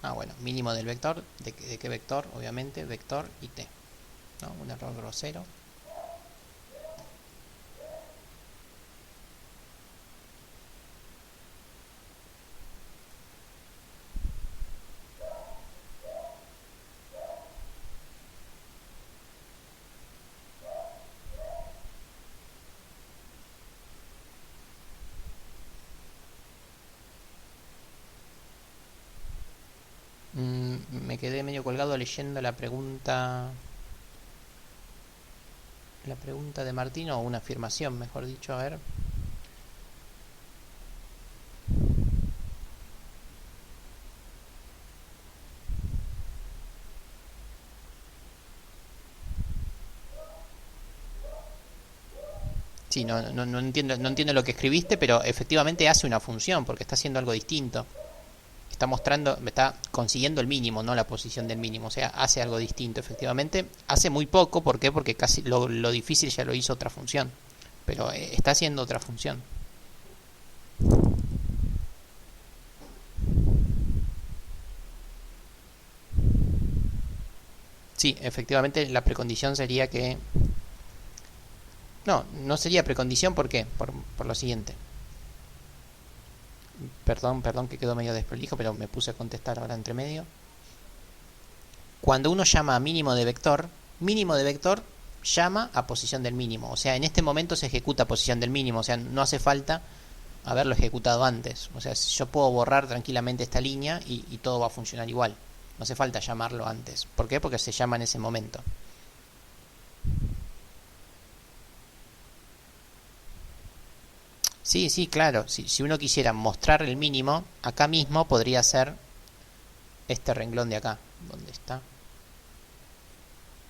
Ah, bueno, mínimo del vector. ¿De qué vector? Obviamente, vector y t. ¿No? Un error grosero. Me quedé medio colgado leyendo la pregunta. La pregunta de Martín, o una afirmación, mejor dicho, a ver. Sí, no entiendo lo que escribiste, pero efectivamente hace una función, porque está haciendo algo distinto. Está mostrando, está consiguiendo el mínimo, no la posición del mínimo. O sea, hace algo distinto, efectivamente. Hace muy poco, ¿por qué? Porque casi lo difícil ya lo hizo otra función. Pero está haciendo otra función. Sí, efectivamente la precondición sería que... No, no sería precondición, ¿por qué? Por lo siguiente. Perdón que quedó medio desprolijo, pero me puse a contestar ahora entre medio. Cuando uno llama a mínimo de vector llama a posición del mínimo. O sea, en este momento se ejecuta posición del mínimo. O sea, no hace falta haberlo ejecutado antes. O sea, yo puedo borrar tranquilamente esta línea y todo va a funcionar igual. No hace falta llamarlo antes. ¿Por qué? Porque se llama en ese momento. Sí, sí, claro. Si uno quisiera mostrar el mínimo, acá mismo podría ser este renglón de acá. ¿Dónde está?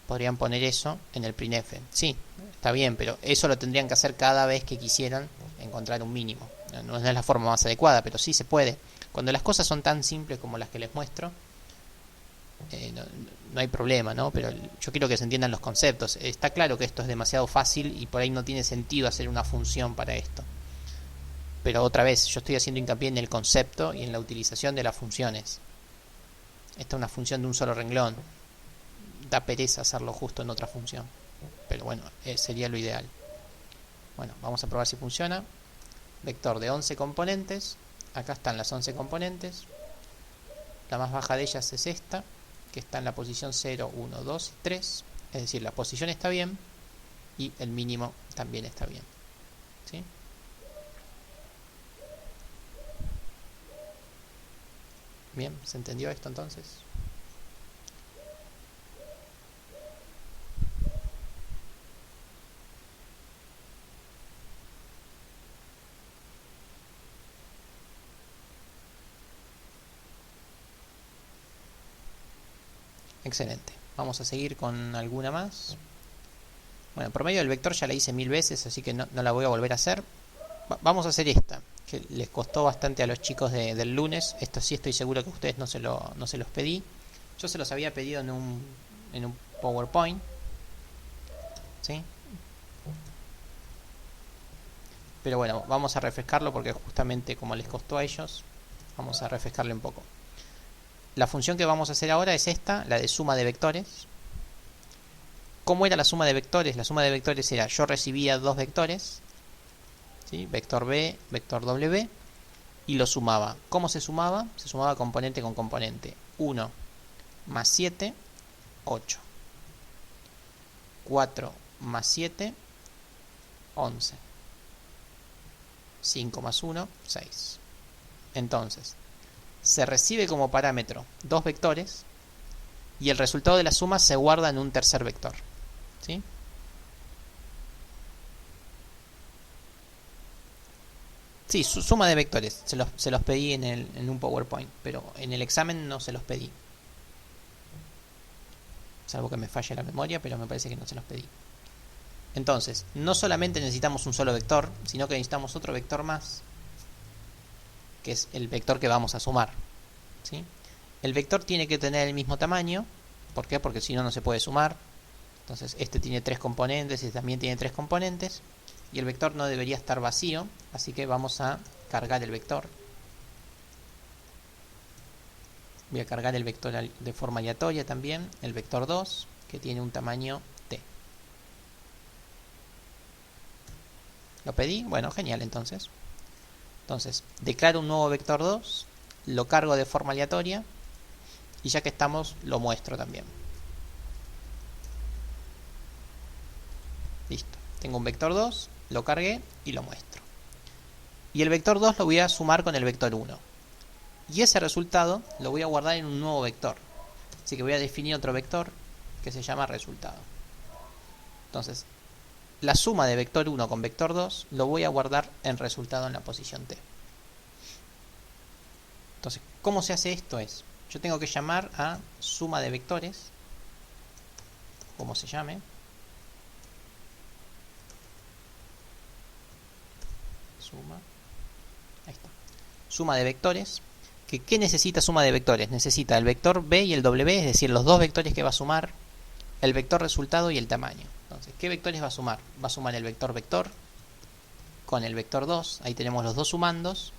Podrían poner eso en el printf. Sí, está bien, pero eso lo tendrían que hacer cada vez que quisieran encontrar un mínimo. No es la forma más adecuada, pero sí se puede. Cuando las cosas son tan simples como las que les muestro, no hay problema, ¿no? Pero yo quiero que se entiendan los conceptos. Está claro que esto es demasiado fácil y por ahí no tiene sentido hacer una función para esto. Pero otra vez, yo estoy haciendo hincapié en el concepto y en la utilización de las funciones. Esta es una función de un solo renglón. Da pereza hacerlo justo en otra función. Pero bueno, sería lo ideal. Bueno, vamos a probar si funciona. Vector de 11 componentes. Acá están las 11 componentes. La más baja de ellas es esta, que está en la posición 0, 1, 2 y 3. Es decir, la posición está bien y el mínimo también está bien. ¿Sí? Bien, ¿se entendió esto entonces? Excelente. Vamos a seguir con alguna más. Bueno, por medio del vector ya la hice 1000 veces, así que no la voy a volver a hacer. Vamos a hacer esta, que les costó bastante a los chicos del lunes. Esto sí estoy seguro que ustedes no se los pedí. Yo se los había pedido en un PowerPoint. ¿Sí? Pero bueno, vamos a refrescarlo porque justamente como les costó a ellos, vamos a refrescarle un poco. La función que vamos a hacer ahora es esta, la de suma de vectores. ¿Cómo era la suma de vectores? La suma de vectores era, yo recibía dos vectores, ¿sí? Vector B, vector W, y lo sumaba. ¿Cómo se sumaba? Se sumaba componente con componente. 1 más 7, 8. 4 más 7, 11. 5 más 1, 6. Entonces, se recibe como parámetro dos vectores y el resultado de la suma se guarda en un tercer vector. ¿Sí? Sí, suma de vectores. Se los pedí en un PowerPoint, pero en el examen no se los pedí. Salvo que me falle la memoria, pero me parece que no se los pedí. Entonces, no solamente necesitamos un solo vector, sino que necesitamos otro vector más, que es el vector que vamos a sumar, ¿sí? El vector tiene que tener el mismo tamaño. ¿Por qué? Porque si no, no se puede sumar. Entonces, este tiene 3 componentes, este también tiene 3 componentes. Y el vector no debería estar vacío, así que vamos a cargar el vector. Voy a cargar el vector de forma aleatoria también, el vector 2, que tiene un tamaño t. ¿Lo pedí? Bueno, genial entonces. Entonces, declaro un nuevo vector 2, lo cargo de forma aleatoria, y ya que estamos, lo muestro también. Listo. Tengo un vector 2, lo cargué y lo muestro. Y el vector 2 lo voy a sumar con el vector 1. Y ese resultado lo voy a guardar en un nuevo vector. Así que voy a definir otro vector que se llama resultado. Entonces, la suma de vector 1 con vector 2 lo voy a guardar en resultado en la posición t. Entonces, ¿cómo se hace esto? Yo tengo que llamar a suma de vectores, como se llame. Ahí está. Suma de vectores. ¿Qué necesita suma de vectores? Necesita el vector b y el w, es decir, los dos vectores que va a sumar, el vector resultado y el tamaño. Entonces, ¿qué vectores va a sumar? Va a sumar el vector vector con el vector 2, ahí tenemos los dos sumandos.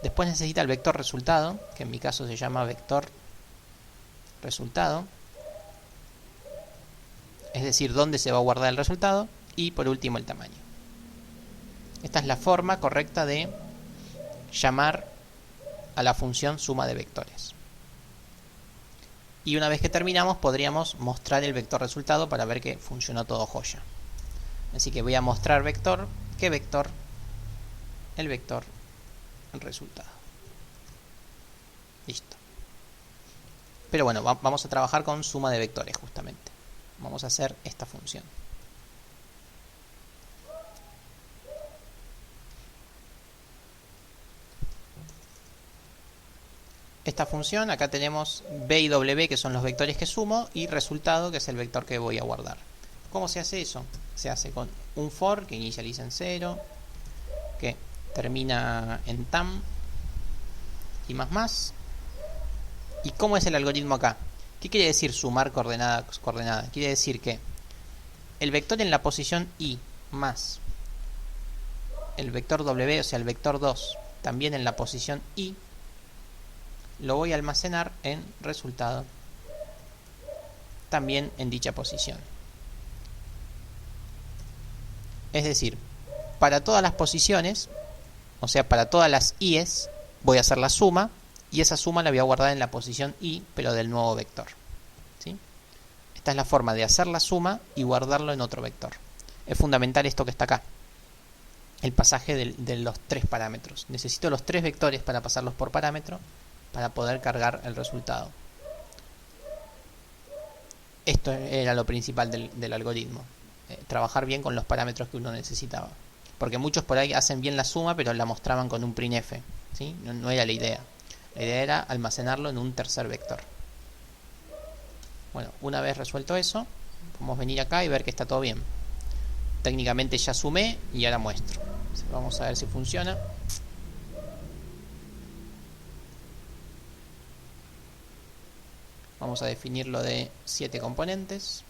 Después necesita el vector resultado, que en mi caso se llama vector resultado, es decir, dónde se va a guardar el resultado, y por último el tamaño. Esta es la forma correcta de llamar a la función suma de vectores. Y una vez que terminamos, podríamos mostrar el vector resultado para ver que funcionó todo joya. Así que voy a mostrar vector. ¿Qué vector? El vector resultado. Listo. Pero bueno, vamos a trabajar con suma de vectores justamente. Vamos a hacer esta función. Esta función, acá tenemos b y w, que son los vectores que sumo, y resultado, que es el vector que voy a guardar. ¿Cómo se hace eso? Se hace con un for que inicializa en 0, que termina en tam y más. ¿Y cómo es el algoritmo acá? ¿Qué quiere decir sumar coordenadas? Quiere decir que el vector en la posición i más el vector w, o sea el vector 2, también en la posición i, lo voy a almacenar en resultado, también en dicha posición. Es decir, para todas las posiciones, o sea, para todas las i's, voy a hacer la suma, y esa suma la voy a guardar en la posición i, pero del nuevo vector. ¿Sí? Esta es la forma de hacer la suma y guardarlo en otro vector. Es fundamental esto que está acá, el pasaje de los 3 parámetros. Necesito los 3 vectores para pasarlos por parámetro, para poder cargar el resultado. Esto era lo principal del algoritmo, trabajar bien con los parámetros que uno necesitaba, porque muchos por ahí hacen bien la suma pero la mostraban con un printf, ¿sí? No era la idea. La idea era almacenarlo en un tercer vector. Bueno, una vez resuelto eso, podemos venir acá y ver que está todo bien. Técnicamente ya sumé y ahora muestro. Vamos a ver si funciona. Vamos a definirlo de 7 componentes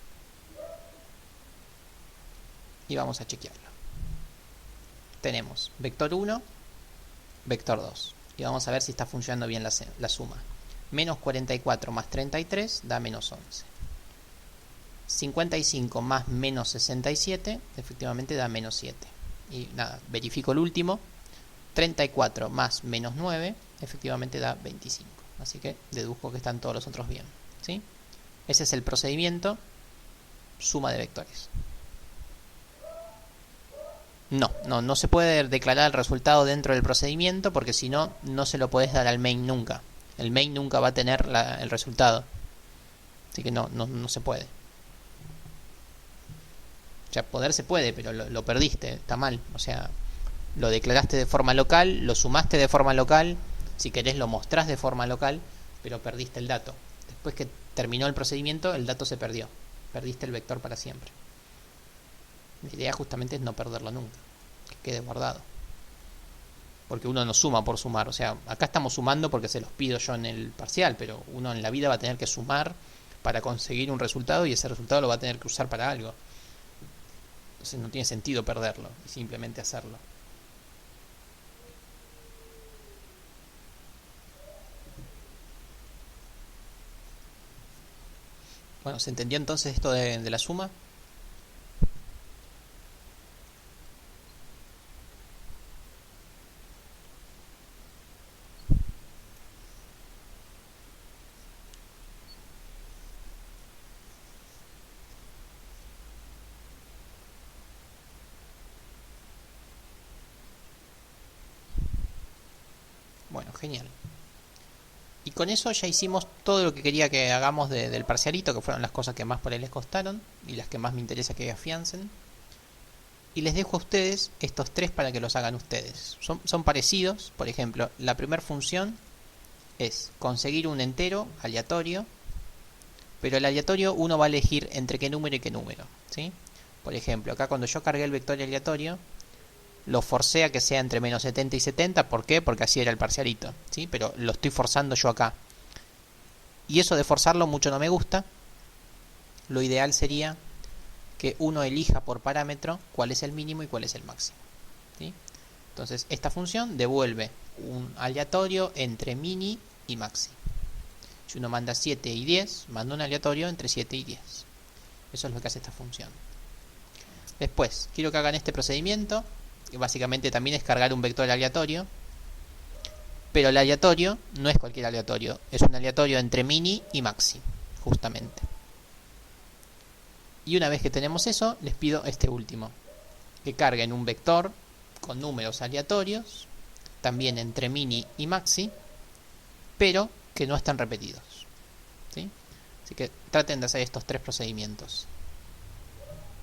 y vamos a chequearlo. Tenemos vector 1, vector 2, y vamos a ver si está funcionando bien la suma. Menos 44 más 33 da menos 11. 55 más menos 67 efectivamente da menos 7. Y nada, verifico el último. 34 más menos 9 efectivamente da 25. Así que deduzco que están todos los otros bien, ¿sí? Ese es el procedimiento suma de vectores. No se puede declarar el resultado dentro del procedimiento, porque si no, no se lo puedes dar al main nunca. El main nunca va a tener el resultado. Así que no se puede. O sea, poder se puede, pero lo perdiste, está mal. O sea, Lo declaraste de forma local, lo sumaste de forma local, si querés lo mostrás de forma local, pero perdiste el dato. Después que terminó el procedimiento, el dato se perdió. Perdiste el vector para siempre. La idea justamente es no perderlo nunca, que quede guardado. Porque uno no suma por sumar. O sea, acá estamos sumando porque se los pido yo en el parcial, pero uno en la vida va a tener que sumar para conseguir un resultado y ese resultado lo va a tener que usar para algo. Entonces no tiene sentido perderlo y simplemente hacerlo. Bueno, ¿se entendió entonces esto de la suma? Bueno, genial. Y con eso ya hicimos todo lo que quería que hagamos del parcialito, que fueron las cosas que más por ahí les costaron y las que más me interesa que afiancen. Y les dejo a ustedes estos tres para que los hagan ustedes. Son parecidos. Por ejemplo, la primera función es conseguir un entero aleatorio, pero el aleatorio uno va a elegir entre qué número y qué número, ¿sí? Por ejemplo, acá cuando yo cargué el vector aleatorio, lo forcé a que sea entre menos 70 y 70. ¿Por qué? Porque así era el parcialito, ¿sí? Pero lo estoy forzando yo acá. Y eso de forzarlo mucho no me gusta. Lo ideal sería que uno elija por parámetro cuál es el mínimo y cuál es el máximo, ¿sí? Entonces esta función devuelve un aleatorio entre mini y maxi. Si uno manda 7 y 10, manda un aleatorio entre 7 y 10. Eso es lo que hace esta función. Después, quiero que hagan este procedimiento, que básicamente también es cargar un vector aleatorio. Pero el aleatorio no es cualquier aleatorio, es un aleatorio entre mini y maxi, justamente. Y una vez que tenemos eso, les pido este último, que carguen un vector con números aleatorios, también entre mini y maxi, pero que no están repetidos, ¿sí? Así que traten de hacer estos tres procedimientos.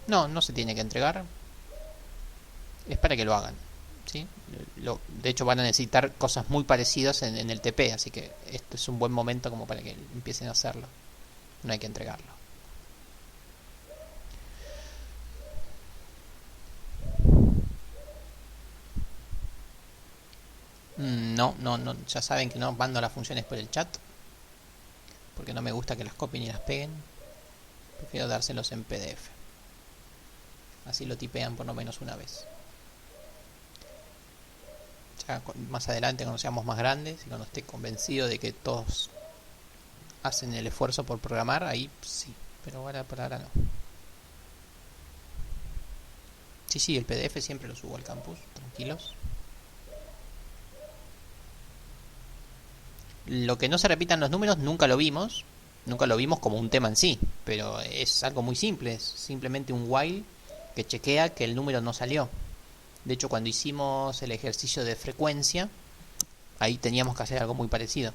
No se tiene que entregar, es para que lo hagan, ¿sí? De hecho van a necesitar cosas muy parecidas en el TP, así que esto es un buen momento como para que empiecen a hacerlo. No hay que entregarlo. No, ya saben que no mando las funciones por el chat, porque no me gusta que las copien y las peguen. Prefiero dárselos en PDF. Así lo tipean por lo menos una vez. Ya más adelante, cuando seamos más grandes y cuando esté convencido de que todos hacen el esfuerzo por programar, ahí sí, pero ahora por ahora no. Sí, el PDF siempre lo subo al campus, tranquilos. Lo que no se repitan los números nunca lo vimos como un tema en sí, pero es algo muy simple, es simplemente un while que chequea que el número no salió. De hecho, cuando hicimos el ejercicio de frecuencia, ahí teníamos que hacer algo muy parecido.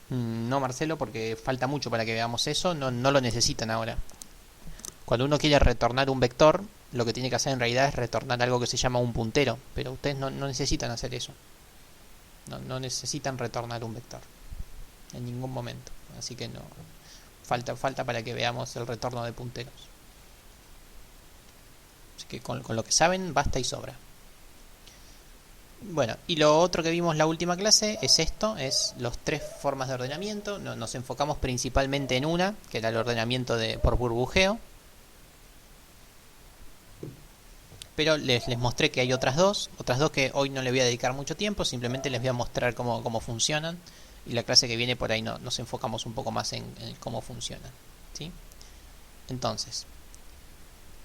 No, Marcelo, porque falta mucho para que veamos eso, no lo necesitan ahora. Cuando uno quiere retornar un vector, lo que tiene que hacer en realidad es retornar algo que se llama un puntero, pero ustedes no necesitan hacer eso. No necesitan retornar un vector en ningún momento, así que no falta para que veamos el retorno de punteros. Así que con lo que saben basta y sobra. Bueno, y lo otro que vimos la última clase es esto, es los tres formas de ordenamiento. Nos enfocamos principalmente en una, que era el ordenamiento por burbujeo. Pero les mostré que hay otras dos que hoy no les voy a dedicar mucho tiempo, simplemente les voy a mostrar cómo funcionan. Y la clase que viene por ahí nos enfocamos un poco más en cómo funcionan, ¿sí? Entonces,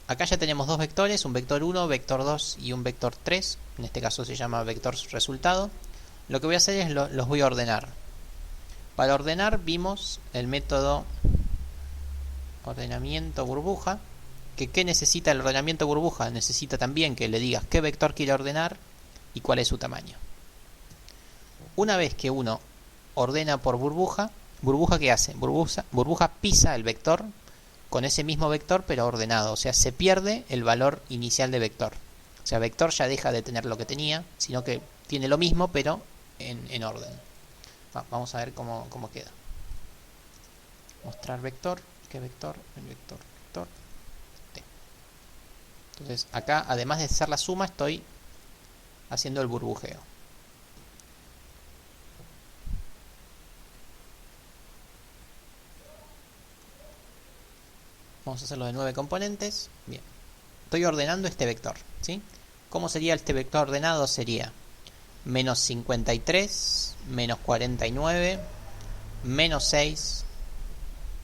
acá ya tenemos dos vectores, un vector 1, vector 2 y un vector 3. En este caso se llama vector resultado. Lo que voy a hacer es los voy a ordenar. Para ordenar vimos el método ordenamiento burbuja. ¿Qué necesita el ordenamiento burbuja? Necesita también que le digas qué vector quiere ordenar y cuál es su tamaño. Una vez que uno ordena por burbuja, ¿qué hace? Burbuja pisa el vector con ese mismo vector pero ordenado. O sea, se pierde el valor inicial de vector. O sea, vector ya deja de tener lo que tenía, sino que tiene lo mismo pero en orden. Vamos a ver cómo queda. Mostrar vector. ¿Qué vector? El vector. Vector. T. Entonces acá, además de hacer la suma, estoy haciendo el burbujeo. Vamos a hacerlo de 9 componentes. Bien. Estoy ordenando este vector, ¿sí? ¿Cómo sería este vector ordenado? Sería menos 53, menos 49, menos 6,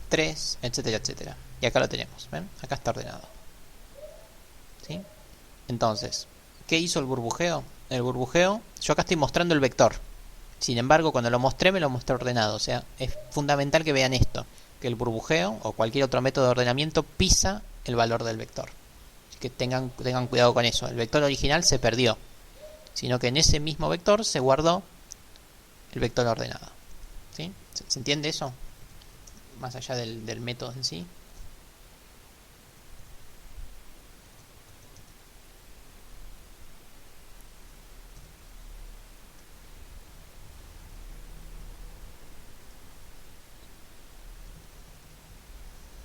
3, etcétera, etcétera. Y acá lo tenemos, ¿ven? Acá está ordenado, ¿sí? Entonces, ¿qué hizo el burbujeo? El burbujeo, yo acá estoy mostrando el vector. Sin embargo, cuando lo mostré, me lo mostré ordenado. O sea, es fundamental que vean esto, que el burbujeo o cualquier otro método de ordenamiento pisa el valor del vector. Así que tengan cuidado con eso. El vector original se perdió, sino que en ese mismo vector se guardó el vector ordenado, ¿sí? ¿Se entiende eso? Más allá del método en sí.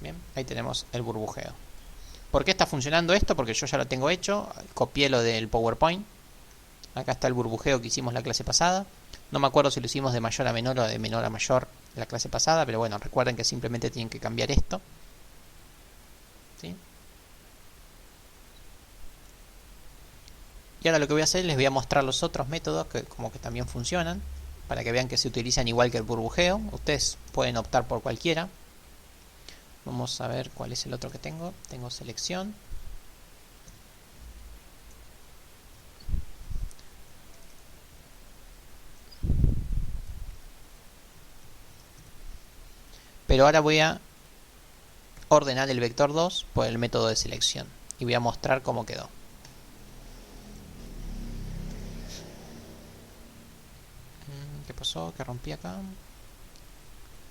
Bien, ahí tenemos el burbujeo. ¿Por qué está funcionando esto? Porque yo ya lo tengo hecho, copié lo del PowerPoint. Acá está el burbujeo que hicimos la clase pasada. No me acuerdo si lo hicimos de mayor a menor o de menor a mayor la clase pasada, pero bueno, recuerden que simplemente tienen que cambiar esto, ¿sí? Y ahora lo que voy a hacer, les voy a mostrar los otros métodos que como que también funcionan, para que vean que se utilizan igual que el burbujeo. Ustedes pueden optar por cualquiera. Vamos a ver cuál es el otro que tengo. Tengo selección. Pero ahora voy a ordenar el vector 2 por el método de selección. Y voy a mostrar cómo quedó. ¿Qué pasó? ¿Qué rompí acá?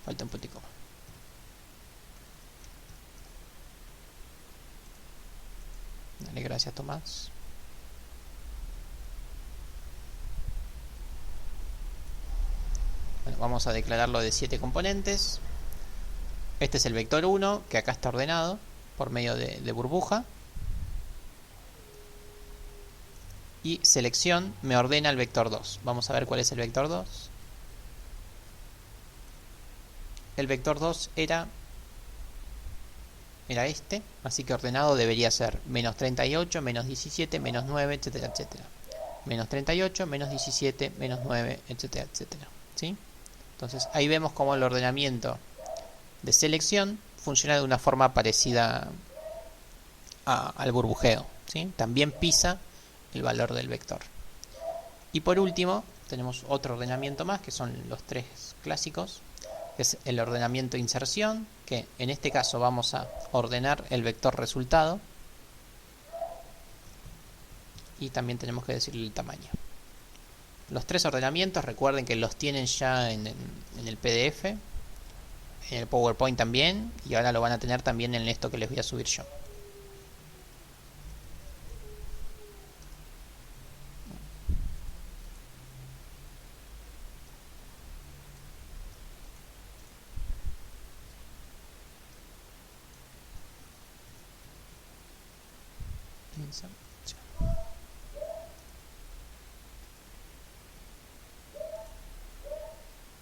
Falta un puntico más. Dale, gracias Tomás. Bueno, vamos a declararlo de 7 componentes. Este es el vector 1, que acá está ordenado por medio de burbuja. Y selección me ordena el vector 2. Vamos a ver cuál es el vector 2. El vector 2 era este, así que ordenado debería ser menos 38, menos 17, menos 9, etcétera, etcétera. Menos 38, menos 17, menos 9, etcétera, etcétera, ¿sí? Entonces ahí vemos cómo el ordenamiento de selección funciona de una forma parecida al burbujeo, ¿sí? También pisa el valor del vector. Y por último tenemos otro ordenamiento más, que son los 3 clásicos, que es el ordenamiento inserción, que en este caso vamos a ordenar el vector resultado y también tenemos que decirle el tamaño. Los 3 ordenamientos, recuerden que los tienen ya en el PDF, en el PowerPoint también, y ahora lo van a tener también en esto que les voy a subir yo.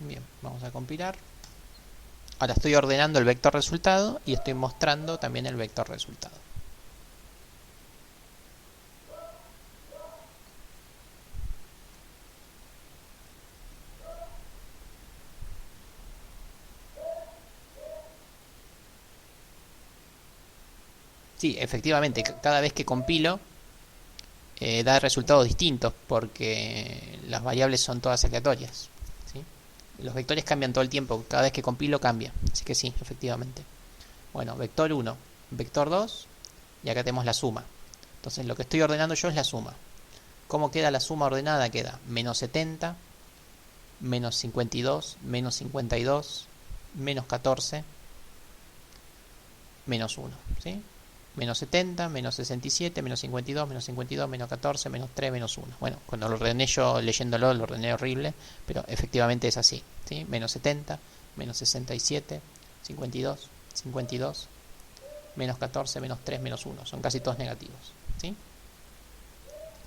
Bien, vamos a compilar. Ahora estoy ordenando el vector resultado y estoy mostrando también el vector resultado. Sí, efectivamente, cada vez que compilo da resultados distintos porque las variables son todas aleatorias, ¿sí? Los vectores cambian todo el tiempo, cada vez que compilo cambia, así que sí, efectivamente. Bueno, vector 1, vector 2 y acá tenemos la suma. Entonces lo que estoy ordenando yo es la suma. ¿Cómo queda la suma ordenada? Queda menos 70, menos 52, menos 52, menos 14, menos 1, ¿sí? Menos 70, menos 67, menos 52, menos 52, menos 14, menos 3, menos 1. Bueno, cuando lo ordené yo leyéndolo, lo ordené horrible, pero efectivamente es así, ¿sí? Menos 70, menos 67, 52, 52, menos 14, menos 3, menos 1. Son casi todos negativos, ¿sí?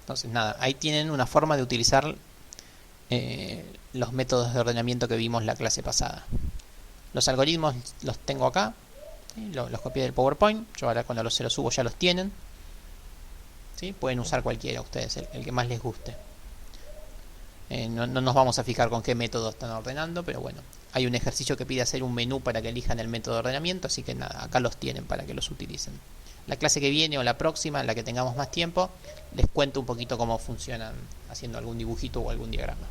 Entonces, nada, ahí tienen una forma de utilizar los métodos de ordenamiento que vimos la clase pasada. Los algoritmos los tengo acá, ¿sí? Los copié del PowerPoint. Yo ahora cuando se los subo ya los tienen, ¿sí? Pueden usar cualquiera ustedes, el que más les guste. No nos vamos a fijar con qué método están ordenando, pero bueno, hay un ejercicio que pide hacer un menú para que elijan el método de ordenamiento, así que nada, acá los tienen para que los utilicen. La clase que viene o la próxima, en la que tengamos más tiempo, les cuento un poquito cómo funcionan haciendo algún dibujito o algún diagrama.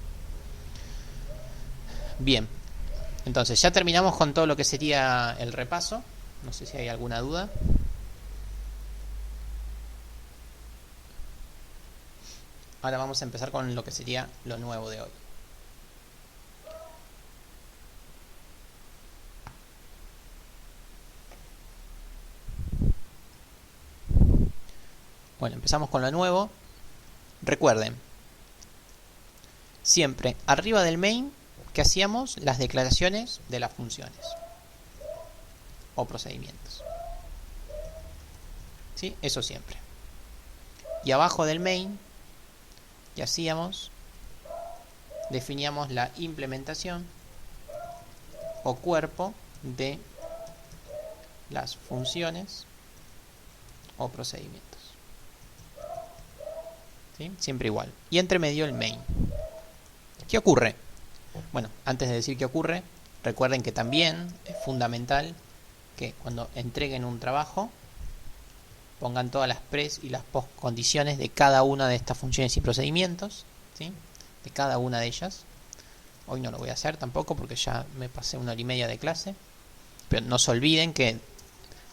Bien, entonces ya terminamos con todo lo que sería el repaso. No sé si hay alguna duda. Ahora vamos a empezar con lo que sería lo nuevo de hoy. Bueno, empezamos con lo nuevo. Recuerden, siempre arriba del main, que hacíamos las declaraciones de las funciones o procedimientos. ¿Sí? Eso siempre. Y abajo del main, que hacíamos, definíamos la implementación o cuerpo de las funciones o procedimientos. ¿Sí? Siempre igual. Y entre medio el main. ¿Qué ocurre? Bueno, antes de decir qué ocurre, recuerden que también es fundamental que cuando entreguen un trabajo pongan todas las pres y las post condiciones de cada una de estas funciones y procedimientos, ¿sí? De cada una de ellas. Hoy no lo voy a hacer tampoco porque ya me pasé 1 hora y media de clase, pero no se olviden que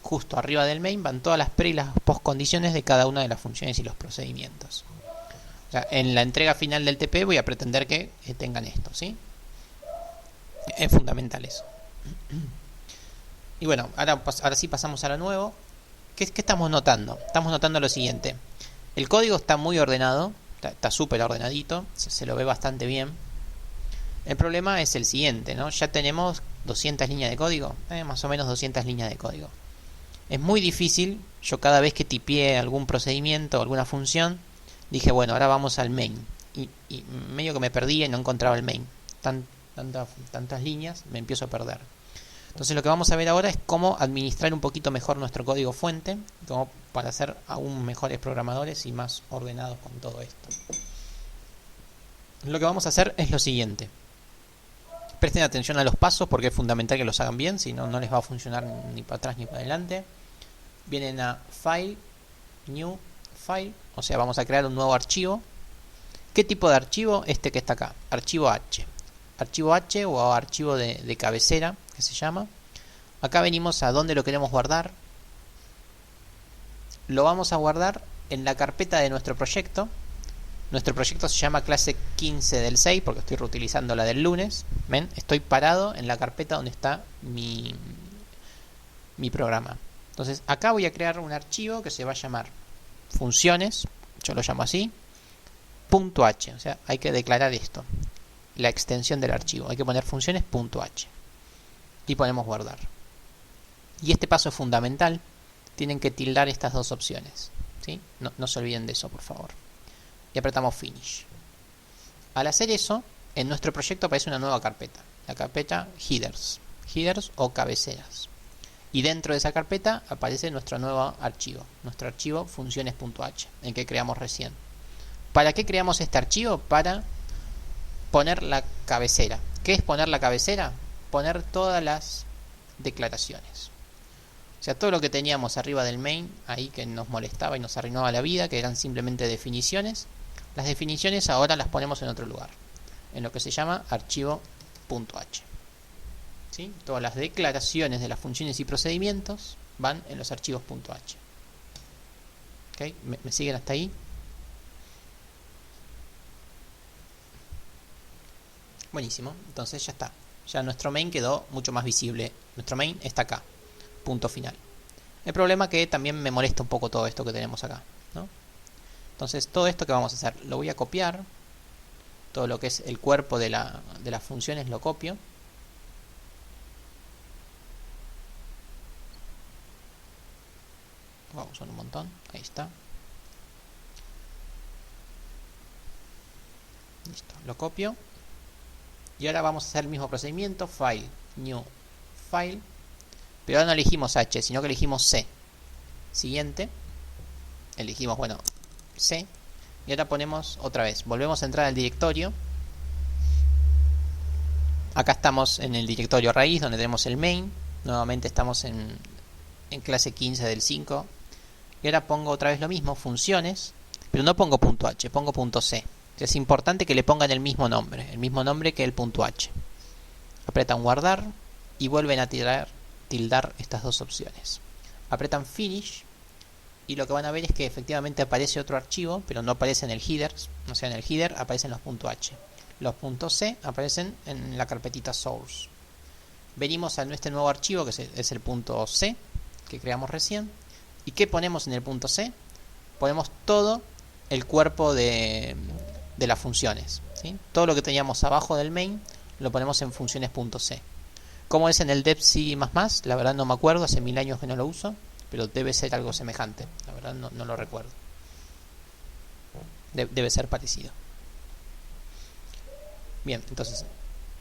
justo arriba del main van todas las pre y las post condiciones de cada una de las funciones y los procedimientos. O sea, en la entrega final del TP voy a pretender que tengan esto, ¿sí? Es fundamental eso. Y bueno, ahora sí pasamos a lo nuevo. ¿Qué estamos notando? Estamos notando lo siguiente. El código está muy ordenado, está súper ordenadito, se lo ve bastante bien. El problema es el siguiente, ¿no? Ya tenemos 200 líneas de código, más o menos 200 líneas de código. Es muy difícil, yo cada vez que tipié algún procedimiento o alguna función, dije, bueno, ahora vamos al main. Y medio que me perdí y no encontraba el main. Tantas líneas, me empiezo a perder. Entonces lo que vamos a ver ahora es cómo administrar un poquito mejor nuestro código fuente, como para ser aún mejores programadores y más ordenados con todo esto. Lo que vamos a hacer es lo siguiente. Presten atención a los pasos porque es fundamental que los hagan bien, si no, no les va a funcionar ni para atrás ni para adelante. Vienen a File, New, File, o sea, vamos a crear un nuevo archivo. ¿Qué tipo de archivo? Este que está acá, archivo H. Archivo H o archivo de cabecera, que se llama. Acá venimos a dónde lo queremos guardar. Lo vamos a guardar en la carpeta de nuestro proyecto. Nuestro proyecto se llama clase 15 del 6 porque estoy reutilizando la del lunes. ¿Ven? Estoy parado en la carpeta donde está mi programa. Entonces acá voy a crear un archivo que se va a llamar funciones, yo lo llamo así, .h, o sea, hay que declarar esto, la extensión del archivo, hay que poner funciones.h y ponemos guardar. Y este paso es fundamental, tienen que tildar estas dos opciones, ¿sí? No se olviden de eso, por favor. Y apretamos Finish. Al hacer eso, en nuestro proyecto aparece una nueva carpeta, la carpeta Headers o cabeceras. Y dentro de esa carpeta aparece nuestro nuevo archivo funciones.h, el que creamos recién. ¿Para qué creamos este archivo? Para poner la cabecera. ¿Qué es poner la cabecera? Poner todas las declaraciones. O sea, todo lo que teníamos arriba del main, ahí que nos molestaba y nos arruinaba la vida, que eran simplemente definiciones, las definiciones ahora las ponemos en otro lugar, en lo que se llama archivo.h. ¿Sí? Todas las declaraciones de las funciones y procedimientos van en los archivos .h. ¿Okay? ¿Me siguen hasta ahí? Buenísimo, entonces ya está. Ya nuestro main quedó mucho más visible. Nuestro main está acá. Punto final. El problema es que también me molesta un poco todo esto que tenemos acá, ¿no? Entonces todo esto que vamos a hacer, lo voy a copiar. Todo lo que es el cuerpo de las funciones lo copio. Vamos a usar un montón, ahí está. Listo, lo copio. Y ahora vamos a hacer el mismo procedimiento, file, new, file. Pero ahora no elegimos H, sino que elegimos C. Siguiente. Elegimos, bueno, C. Y ahora ponemos otra vez, volvemos a entrar al directorio. Acá estamos en el directorio raíz, donde tenemos el main. Nuevamente estamos en clase 15 del 5. Y ahora pongo otra vez lo mismo, funciones. Pero no pongo punto .h, pongo punto .c. Es importante que le pongan el mismo nombre que el punto .h. Apretan guardar y vuelven a tildar estas dos opciones. Apretan finish y lo que van a ver es que efectivamente aparece otro archivo, pero no aparece en el header. O sea, en el header aparecen los punto .h. Los puntos .c aparecen en la carpetita source. Venimos a este nuevo archivo que es el punto .c que creamos recién. ¿Y qué ponemos en el punto .c? Ponemos todo el cuerpo de las funciones, ¿sí? Todo lo que teníamos abajo del main lo ponemos en funciones.c. ¿Cómo es en el debc++? La verdad no me acuerdo, hace 1000 años que no lo uso, pero debe ser algo semejante. La verdad no lo recuerdo. Debe ser parecido. Bien, entonces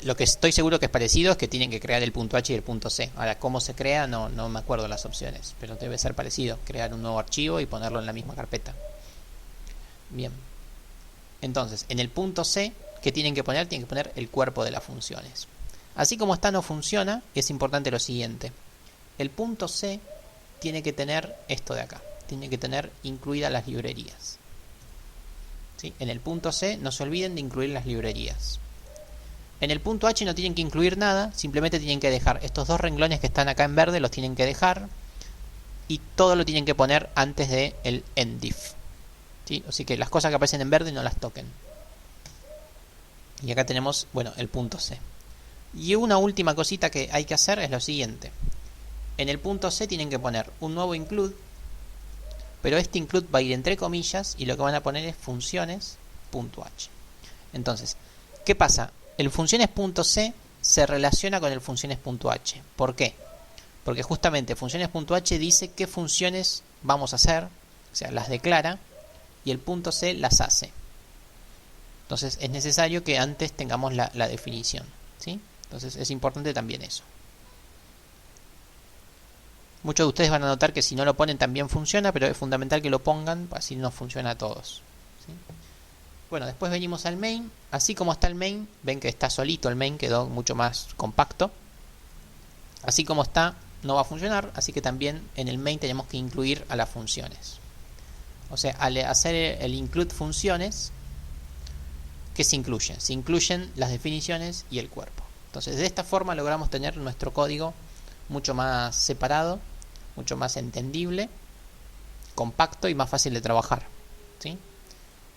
lo que estoy seguro que es parecido es que tienen que crear el punto .h y el punto .c. Ahora, ¿cómo se crea? No me acuerdo las opciones, pero debe ser parecido. Crear un nuevo archivo y ponerlo en la misma carpeta. Bien. Entonces, en el punto .c, ¿qué tienen que poner? Tienen que poner el cuerpo de las funciones. Así como está no funciona, es importante lo siguiente. El punto .c tiene que tener esto de acá. Tiene que tener incluidas las librerías. ¿Sí? En el punto .c no se olviden de incluir las librerías. En el punto .h no tienen que incluir nada, simplemente tienen que dejar estos dos renglones que están acá en verde, los tienen que dejar. Y todo lo tienen que poner antes de el endif. ¿Sí? Así que las cosas que aparecen en verde no las toquen. Y acá tenemos, bueno, el punto .c. Y una última cosita que hay que hacer es lo siguiente. En el punto .c tienen que poner un nuevo include, pero este include va a ir entre comillas y lo que van a poner es funciones.h. Entonces, ¿qué pasa? El funciones.c se relaciona con el funciones.h. ¿Por qué? Porque justamente funciones.h dice qué funciones vamos a hacer, o sea, las declara, y el punto .c las hace. Entonces es necesario que antes tengamos la definición, ¿sí? Entonces es importante también eso. Muchos de ustedes van a notar que si no lo ponen también funciona, pero es fundamental que lo pongan, así nos funciona a todos, ¿sí? Bueno, después venimos al main. Así como está el main, ven que está solito el main, quedó mucho más compacto. Así como está, no va a funcionar, así que también en el main tenemos que incluir a las funciones. O sea, al hacer el include funciones, ¿qué se incluyen? Se incluyen las definiciones y el cuerpo. Entonces, de esta forma logramos tener nuestro código mucho más separado, mucho más entendible, compacto y más fácil de trabajar, ¿sí?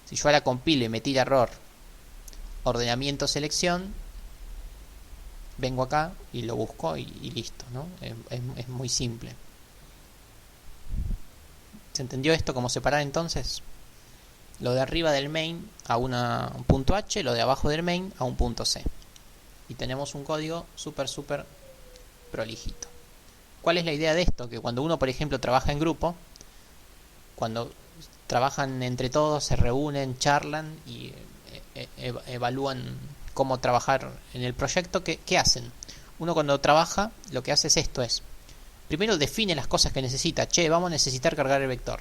Si yo ahora compilo y me tira error ordenamiento selección, vengo acá y lo busco y listo, ¿no? Es muy simple. ¿Se entendió esto? ¿Cómo separar entonces? Lo de arriba del main a un punto H, lo de abajo del main a un punto C. Y tenemos un código súper prolijito. ¿Cuál es la idea de esto? Que cuando uno, por ejemplo, trabaja en grupo, cuando trabajan entre todos, se reúnen, charlan y evalúan cómo trabajar en el proyecto, ¿qué hacen? Uno cuando trabaja, lo que hace es esto, primero define las cosas que necesita. Che, vamos a necesitar cargar el vector.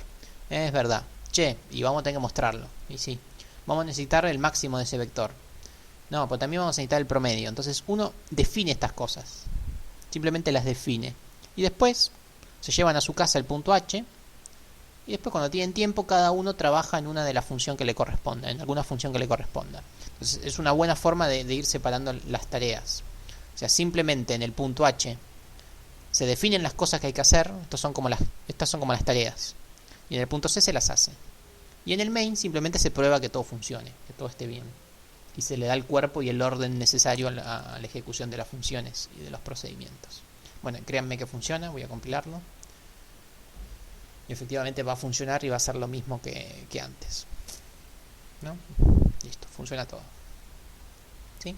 Es verdad. Che, y vamos a tener que mostrarlo. Y sí, vamos a necesitar el máximo de ese vector. No, pero también vamos a necesitar el promedio. Entonces uno define estas cosas. Simplemente las define. Y después se llevan a su casa el punto H. Y después cuando tienen tiempo, cada uno trabaja en una de las funciones que le corresponda. En alguna función que le corresponda. Entonces es una buena forma de ir separando las tareas. O sea, simplemente en el punto H se definen las cosas que hay que hacer. Estas son como las tareas. Y en el punto C se las hace. Y en el main simplemente se prueba que todo funcione, que todo esté bien. Y se le da el cuerpo y el orden necesario a la ejecución de las funciones y de los procedimientos. Bueno, créanme que funciona, voy a compilarlo. y efectivamente va a funcionar y va a ser lo mismo que antes, ¿no? Listo, funciona todo, ¿sí?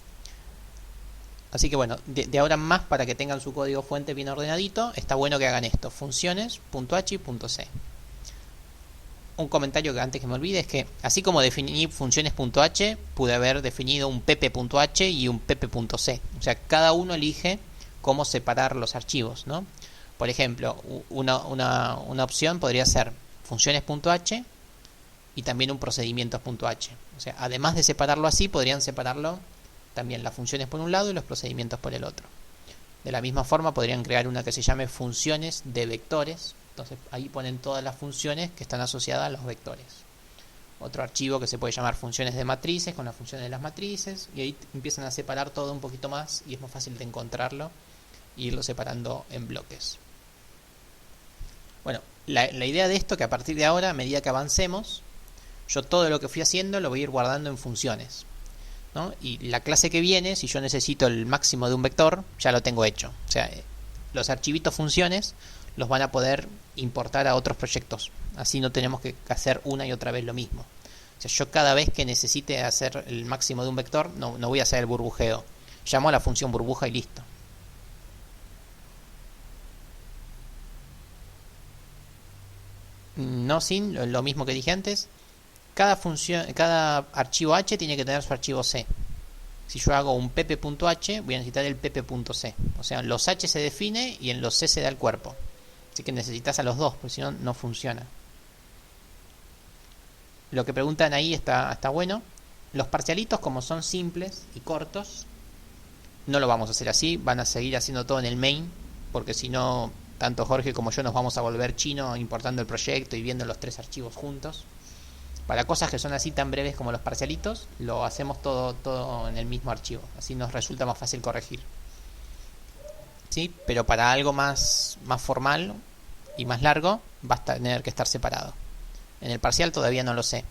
Así que bueno, de ahora en más, para que tengan su código fuente bien ordenadito, está bueno que hagan esto: funciones.h y .c. Un comentario que antes que me olvide es que, así como definí funciones.h, pude haber definido un pp.h y un pp.c. O sea, cada uno elige cómo separar los archivos, ¿no? Por ejemplo, una opción podría ser funciones.h y también un procedimientos.h. O sea, además de separarlo así, podrían separarlo también las funciones por un lado y los procedimientos por el otro. De la misma forma, podrían crear una que se llame funciones de vectores. Entonces ahí ponen todas las funciones que están asociadas a los vectores. Otro archivo que se puede llamar funciones de matrices, con las funciones de las matrices, y ahí empiezan a separar todo un poquito más y es más fácil de encontrarlo e irlo separando en bloques. Bueno, la idea de esto, que a partir de ahora, a medida que avancemos, yo todo lo que fui haciendo lo voy a ir guardando en funciones, ¿no? Y la clase que viene, si yo necesito el máximo de un vector, ya lo tengo hecho. O sea, los archivitos funciones los van a poder importar a otros proyectos. Así no tenemos que hacer una y otra vez lo mismo. O sea, yo cada vez que necesite hacer el máximo de un vector, no voy a hacer el burbujeo. Llamo a la función burbuja y listo. No sin lo mismo que dije antes. Cada archivo H tiene que tener su archivo C. Si yo hago un pp.h, voy a necesitar el pp.c. O sea, los H se define y en los C se da el cuerpo. Así que necesitas a los dos, porque si no, no funciona. Lo que preguntan ahí está bueno. Los parcialitos, como son simples y cortos, no lo vamos a hacer así. Van a seguir haciendo todo en el main, porque si no, tanto Jorge como yo nos vamos a volver chino importando el proyecto y viendo los tres archivos juntos. Para cosas que son así tan breves como los parcialitos, lo hacemos todo en el mismo archivo. Así nos resulta más fácil corregir. ¿Sí? Pero para algo más formal y más largo, va a tener que estar separado. En el parcial todavía no lo sé,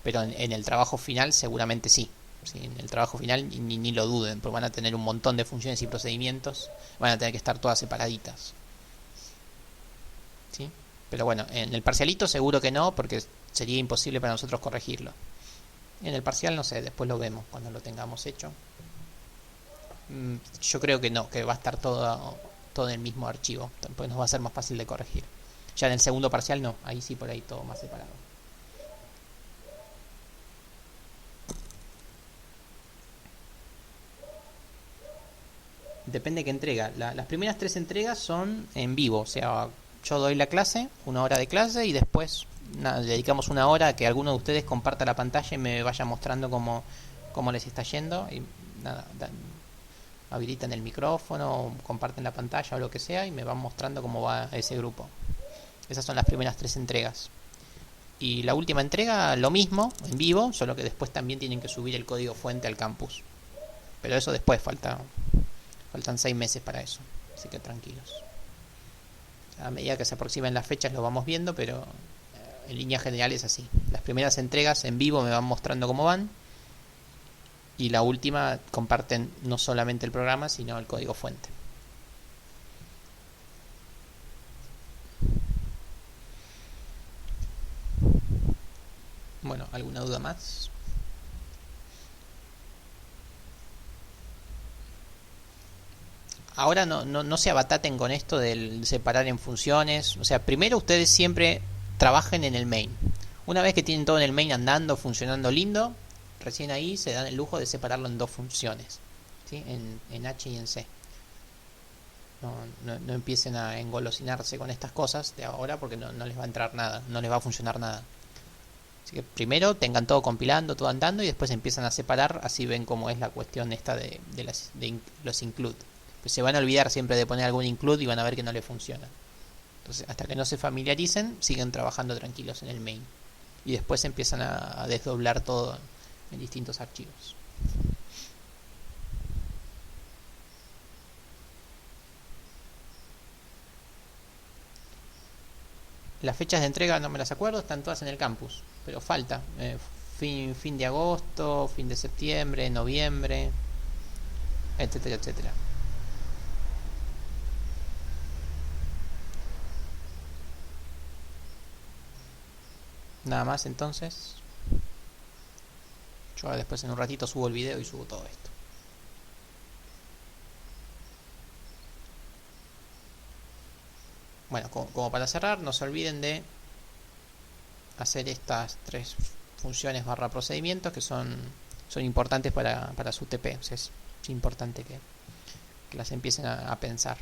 pero en el trabajo final seguramente sí. ¿Sí? En el trabajo final ni lo duden, porque van a tener un montón de funciones y procedimientos, van a tener que estar todas separaditas. ¿Sí? Pero bueno, en el parcialito seguro que no, porque sería imposible para nosotros corregirlo. En el parcial no sé, después lo vemos cuando lo tengamos hecho. Yo creo que no, que va a estar todo en el mismo archivo, pues nos va a ser más fácil de corregir. Ya en el segundo parcial no, ahí sí, por ahí todo más separado. Depende de qué entrega. Las primeras 3 entregas son en vivo, o sea, yo doy la clase, 1 hora de clase, y después dedicamos 1 hora a que alguno de ustedes comparta la pantalla y me vaya mostrando cómo les está yendo. Y nada, habilitan el micrófono, comparten la pantalla o lo que sea y me van mostrando cómo va ese grupo. Esas son las primeras 3 entregas. Y la última entrega, lo mismo, en vivo, solo que después también tienen que subir el código fuente al campus. Pero eso después, faltan 6 meses para eso, así que tranquilos. A medida que se aproximen las fechas lo vamos viendo, pero en línea general es así. Las primeras entregas en vivo me van mostrando cómo van, y la última comparten no solamente el programa, sino el código fuente. Bueno, ¿alguna duda más? Ahora no se abataten con esto del separar en funciones. O sea, primero ustedes siempre trabajen en el main. Una vez que tienen todo en el main andando, funcionando lindo, recién ahí se dan el lujo de separarlo en 2 funciones, ¿sí? En H y en C. No empiecen a engolosinarse con estas cosas de ahora, porque no les va a entrar nada, no les va a funcionar nada. Así que primero tengan todo compilando, todo andando, y después empiezan a separar. Así ven cómo es la cuestión esta de los include. Pues se van a olvidar siempre de poner algún include y van a ver que no le funciona. Entonces, hasta que no se familiaricen, siguen trabajando tranquilos en el main. Y después empiezan a desdoblar todo en distintos archivos. Las fechas de entrega no me las acuerdo, están todas en el campus, pero falta. Fin de agosto, fin de septiembre, noviembre, etcétera, etcétera. Nada más entonces. Yo ahora después en un ratito subo el video y subo todo esto. Bueno, como para cerrar, no se olviden de hacer estas 3 funciones barra procedimientos que son importantes para su TP. O sea, es importante que las empiecen a pensar.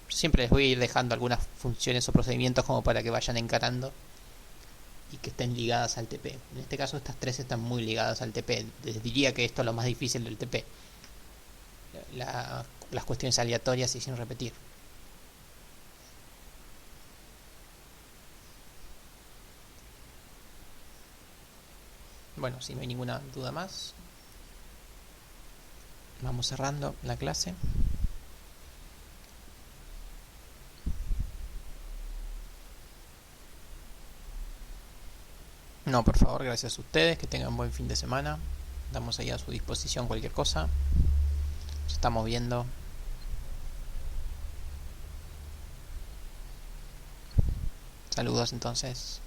Siempre les voy a ir dejando algunas funciones o procedimientos como para que vayan encarando y que estén ligadas al TP. En este caso estas 3 están muy ligadas al TP. Les diría que esto es lo más difícil del TP. Las cuestiones aleatorias y sin repetir. Bueno, si no hay ninguna duda más, vamos cerrando la clase. No, por favor, gracias a ustedes, que tengan buen fin de semana. Damos ahí a su disposición cualquier cosa. Nos estamos viendo. Saludos entonces.